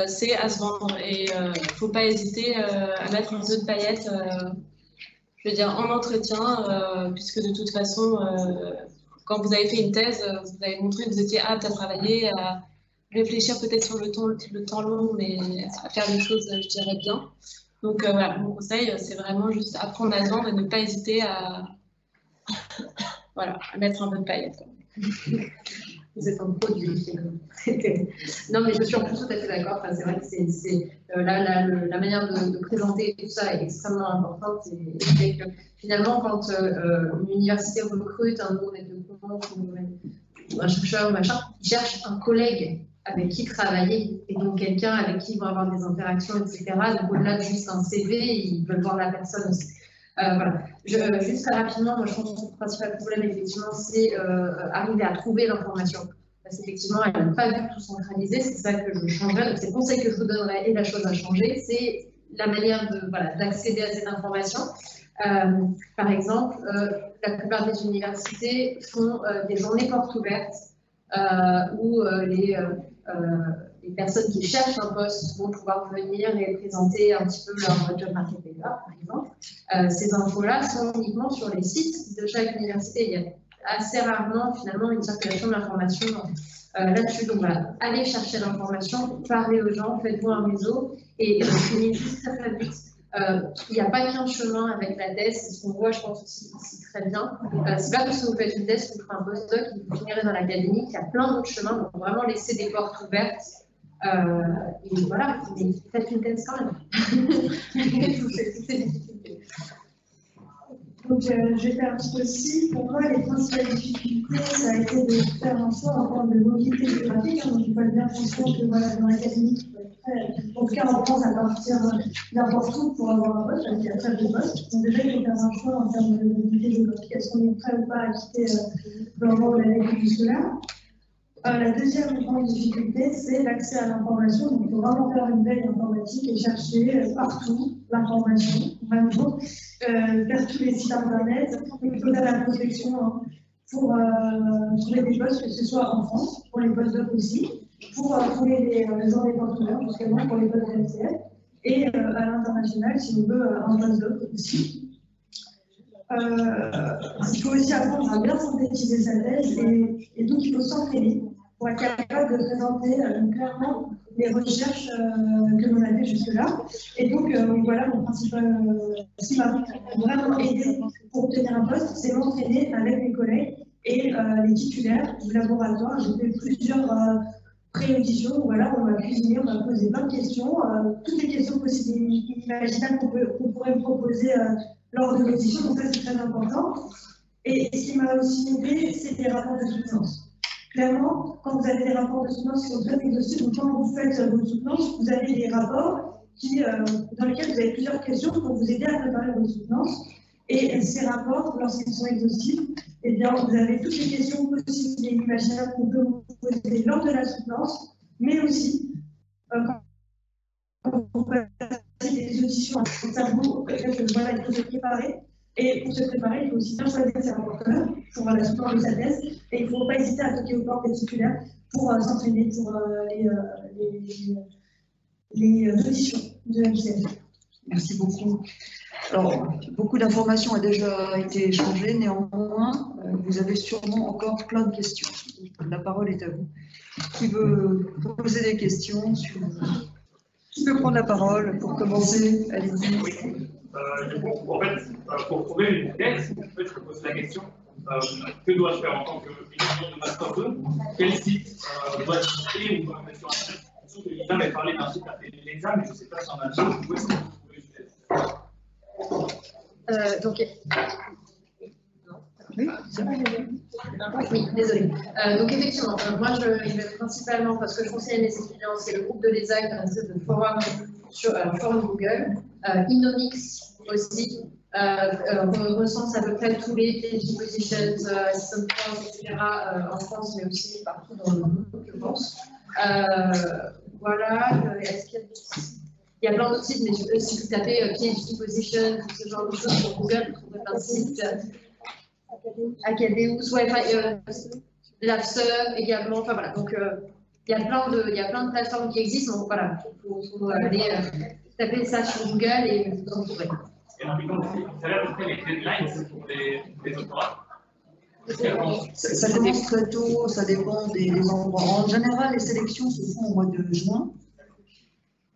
C'est à se vendre, et il ne faut pas hésiter à mettre un peu de paillettes, je veux dire, en entretien, puisque de toute façon, quand vous avez fait une thèse, vous avez montré que vous étiez apte à travailler, à réfléchir peut-être sur le temps long, mais à faire les choses, je dirais, bien. Donc voilà, mon conseil, c'est vraiment juste apprendre à se vendre et ne pas hésiter à mettre un peu de paillettes. Vous êtes un produit. Non, mais je suis en plus tout à fait d'accord. Enfin, c'est vrai que c'est la manière de présenter tout ça est extrêmement importante. Et que finalement, quand une université recrute un nouveau maître de conférence ou un chercheur, machin, il cherche un collègue avec qui travailler, et donc quelqu'un avec qui ils vont avoir des interactions, etc. Donc au-delà de juste un CV, ils veulent voir la personne aussi. Voilà. Juste très rapidement, moi je pense que le principal problème, effectivement, c'est arriver à trouver l'information. Parce qu'effectivement, elle n'est pas du tout centralisée, c'est ça que je changerais. Donc, c'est le conseil que je vous donnerais, et la chose à changer, c'est la manière d'accéder à cette information. Par exemple, la plupart des universités font des journées portes ouvertes où les personnes qui cherchent un poste vont pouvoir venir et présenter un petit peu leur job market paper, par exemple. Ces infos-là sont uniquement sur les sites de chaque université. Il y a assez rarement, finalement, une circulation d'informations là-dessus. Donc voilà, allez chercher l'information, parlez aux gens, faites-vous un réseau, et finissez juste très vite. Il n'y a pas qu'un chemin avec la thèse, c'est ce qu'on voit, je pense, aussi très bien. C'est pas parce que vous faites une thèse que vous ferez un postdoc et que vous finirez dans l'académique. Il y a plein d'autres chemins, donc vraiment laisser des portes ouvertes. Et voilà, faites une thèse quand même. Toutes ces difficultés. Donc, je vais faire un petit peu aussi. Pour moi, les principales difficultés, ça a été de faire un choix en termes de mobilité géographique. Donc, il faut être bien conscient que voilà, dans l'académie, en tout cas en France, à partir n'importe où pour avoir un poste, il y a très peu de postes. Donc, déjà, il faut faire un choix en termes de mobilité géographique. Est-ce qu'on est prêt ou pas à quitter l'endroit où on avait vécu jusque-là? La deuxième grande difficulté, c'est l'accès à l'information. Donc, il faut vraiment faire une veille informatique et chercher partout l'information, vraiment, faire tous les sites internet. Il faut faire la prospection pour trouver des postes, que ce soit en France, pour les postes doc aussi, pour trouver les journées portes ouvertes, justement, pour les postes de MCF, et à l'international, si on veut, un poste doc aussi. Il faut aussi apprendre à bien synthétiser sa thèse, et donc il faut s'entraîner pour être capable de présenter clairement les recherches que l'on a fait jusque-là. Et donc, voilà, mon principal, ce qui m'a vraiment aidé pour obtenir un poste, c'est m'entraîner avec mes collègues et les titulaires du laboratoire. J'ai fait plusieurs pré-auditions où voilà, on m'a cuisiné, on m'a posé plein de questions, toutes les questions possibles et imaginables qu'on pourrait me proposer lors de l'audition, donc ça c'est très important. Et ce qui m'a aussi aidé, c'est les rapports de soutenance. Clairement, quand vous avez des rapports de soutenance qui sont très exhaustifs, donc quand vous faites vos soutenances, vous avez des rapports dans lesquels vous avez plusieurs questions pour vous aider à préparer vos soutenances. Et ces rapports, lorsqu'ils sont exhaustifs, eh bien, vous avez toutes les questions possibles et imaginables qu'on peut vous poser lors de la soutenance, mais aussi discussion, ça vaut voilà, il faut se préparer. Et pour se préparer, il faut aussi bien choisir ses rapporteurs pour la support de sa thèse. Et il ne faut pas hésiter à toquer aux portes des titulaires pour s'entraîner pour les auditions de la MCF. Merci beaucoup. Alors, beaucoup d'informations ont déjà été échangées, néanmoins, vous avez sûrement encore plein de questions. La parole est à vous. Qui veut poser des questions sur... Qui peut prendre la parole pour commencer? Allez-y. En fait, pour trouver une thèse, en fait, je me pose la question, que dois-je faire en tant qu'étudiant de Master 2? Quel site dois-je visiter ou dois-je mettre sur Internet? Surtout que Lisa m'avait parlé d'un site appelé l'EXA, mais je ne sais pas si on a besoin. Où est-ce que vous trouvez une thèse? Donc, oui, désolé. Donc effectivement, moi je vais principalement, parce que je conseille à mes étudiants, c'est le groupe de l'ESAC, un espèce de forum sur forum Google, Inomix aussi, recense à peu près tous les PhD positions, assistant France, etc. En France, mais aussi partout dans le monde, je pense. Voilà, est-ce qu'il y a d'autres sites? Il y a plein d'autres sites, mais si vous tapez PhD position, ce genre de choses sur Google, vous trouverez plein de sites. Acadeus, ouais, l'AFSE également, enfin voilà, donc il y a plein de plateformes qui existent, donc voilà, il faut aller taper ça sur Google et vous en trouverez. Et rapidement, ça a l'air de faire les deadlines pour les doctorats. Ça commence très tôt, ça dépend des endroits. En général, les sélections se font au mois de juin.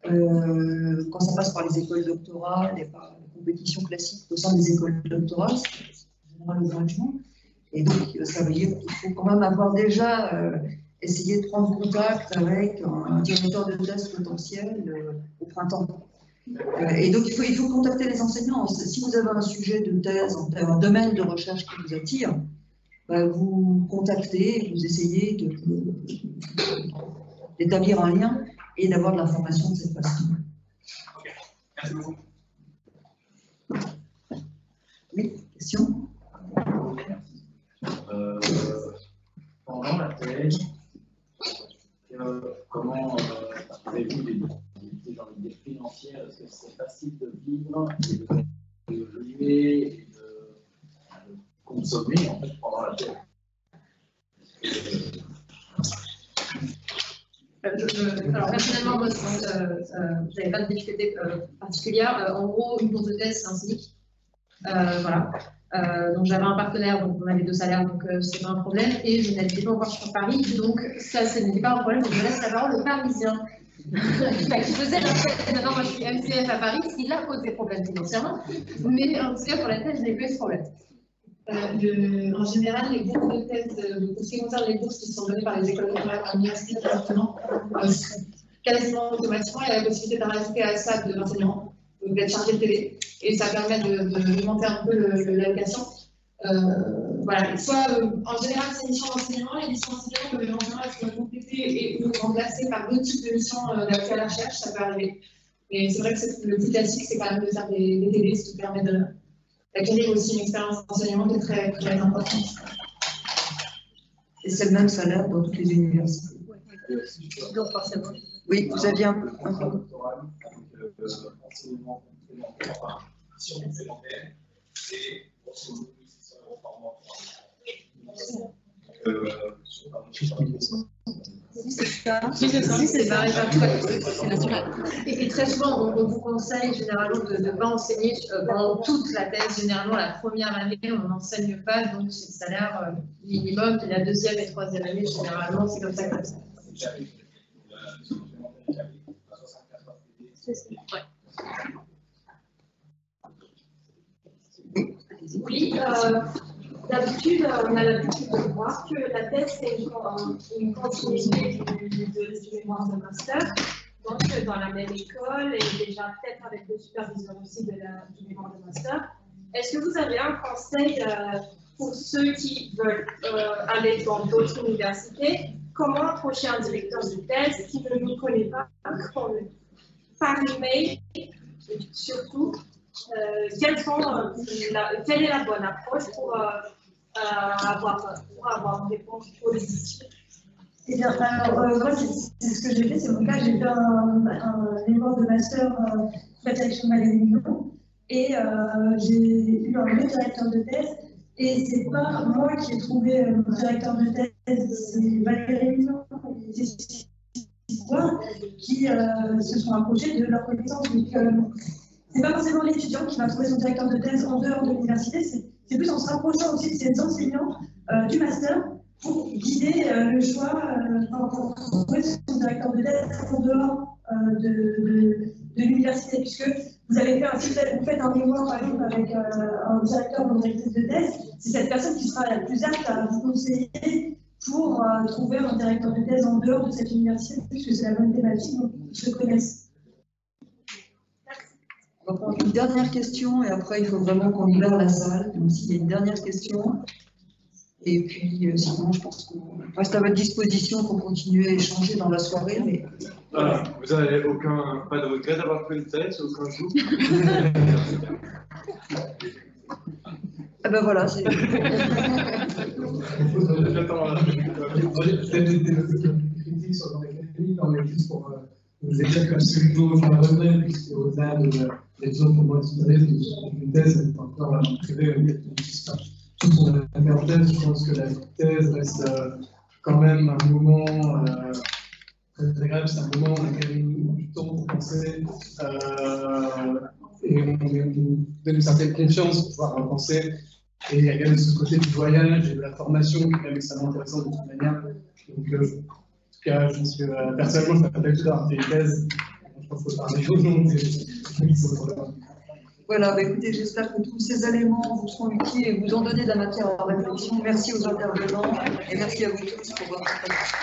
Quand ça passe par les écoles doctorales et par les compétitions classiques au sein des écoles doctorales, c'est en général au mois de juin. Et donc, ça veut dire qu'il faut quand même avoir déjà essayé de prendre contact avec un directeur de thèse potentiel au printemps. Et donc, il faut contacter les enseignants. Si vous avez un sujet de thèse, un domaine de recherche qui vous attire, vous contactez, vous essayez d'établir un lien et d'avoir de l'information de cette façon. Ok, merci beaucoup. Oui, question? Pendant la thèse, comment avez-vous des difficultés dans les financières? Est-ce que c'est facile de vivre, de vivre et de consommer en fait pendant la thèse? Alors personnellement, moi, je n'avais pas de difficulté particulière. En gros, une bourse de thèse, c'est un SMIC. Voilà. Donc j'avais un partenaire, donc on avait 2 salaires, donc c'est pas un problème. Et je n'habitais pas encore sur Paris, donc ça, ce n'était pas un problème. Donc je laisse la parole au Parisien qui faisait la thèse. Maintenant, moi, je suis MCF à Paris, ce qui l'a posé problème financièrement. Mais en tout cas, pour la thèse, je n'ai pas eu ce problème. En général, les bourses de thèse, pour ce qui concerne les bourses qui sont données par les écoles doctorales à l'université directement, quasiment automatiquement, il y a la possibilité de rajouter à ça de l'enseignement, d'être chargé de télé, et ça permet de monter un peu l'allocation. Voilà. Soit, en général, c'est une mission d'enseignement, les missions d'enseignement peuvent en général être complétées et ou remplacées par d'autres types de missions d'appui à la recherche, ça peut arriver. Mais c'est vrai que le plus classique, c'est quand même de faire des télés, ce qui permet d'acquérir aussi une expérience d'enseignement qui est très, très importante. Et c'est le même salaire dans toutes les universités. Donc forcément. Oui, vous aviez un peu. Enseignement complémentaire, mission complémentaire, et c'est pareil, c'est naturel. Et très souvent, on vous conseille généralement de ne pas enseigner pendant toute la thèse. Généralement, la première année, on n'enseigne pas, donc c'est le salaire minimum. Et la deuxième et troisième année, généralement, c'est comme ça que ça. Oui, d'habitude, on a l'habitude de voir que la thèse, c'est une continuité du mémoire de master, donc dans la même école et déjà peut-être avec des superviseurs aussi du mémoire de master. Est-ce que vous avez un conseil pour ceux qui veulent aller dans d'autres universités? Comment approcher un directeur de thèse qui ne nous connaît pas par email, surtout? Quelle est la bonne approche pour avoir une réponse positive? Eh bien, alors, moi, c'est ce que j'ai fait, c'est mon cas, j'ai fait un mémoire de master sous la direction de Valérie Mignon, et j'ai eu un vrai directeur de thèse, et c'est pas moi qui ai trouvé mon directeur de thèse, c'est Valérie Mignon et Cécile qui se sont approchés de leur connaissance. Donc, c'est pas forcément l'étudiant qui va trouver son directeur de thèse en dehors de l'université, c'est plus en se rapprochant aussi de ces enseignants du master pour guider le choix, pour trouver son directeur de thèse en dehors de l'université, puisque vous avez fait si vous faites un mémoire par exemple avec un directeur ou une directrice de thèse, c'est cette personne qui sera la plus apte à vous conseiller pour trouver un directeur de thèse en dehors de cette université, puisque c'est la même thématique, donc ils se connaissent. On va prendre une dernière question et après il faut vraiment qu'on libère la salle. Donc s'il y a une dernière question, et puis sinon je pense qu'on reste à votre disposition pour continuer à échanger dans la soirée. Mais... Vous n'avez pas de regret d'avoir fait une thèse, aucun jour? Ah ben voilà, c'est... J'attends critiques sur l'académie, mais juste pour vous dire que absolument je me revenais, puisque au-delà des autres pour moi une thèse, c'est encore privé, tout pour la thèse, je pense que la thèse reste quand même un moment très agréable, c'est un moment dans lequel on a du temps pour penser et on donne une certaine confiance pour pouvoir penser. Et il y a quand même ce côté du voyage et de la formation qui est quand même extrêmement intéressant de toute manière. Donc, en tout cas, je pense que personnellement, je m'appelle tout d'avoir fait une thèse. Je pense qu'il faut parler au nom des Voilà, bah écoutez, j'espère que tous ces éléments vous seront utiles et vous ont donné de la matière à réflexion. Merci aux intervenants et merci à vous tous pour votre attention.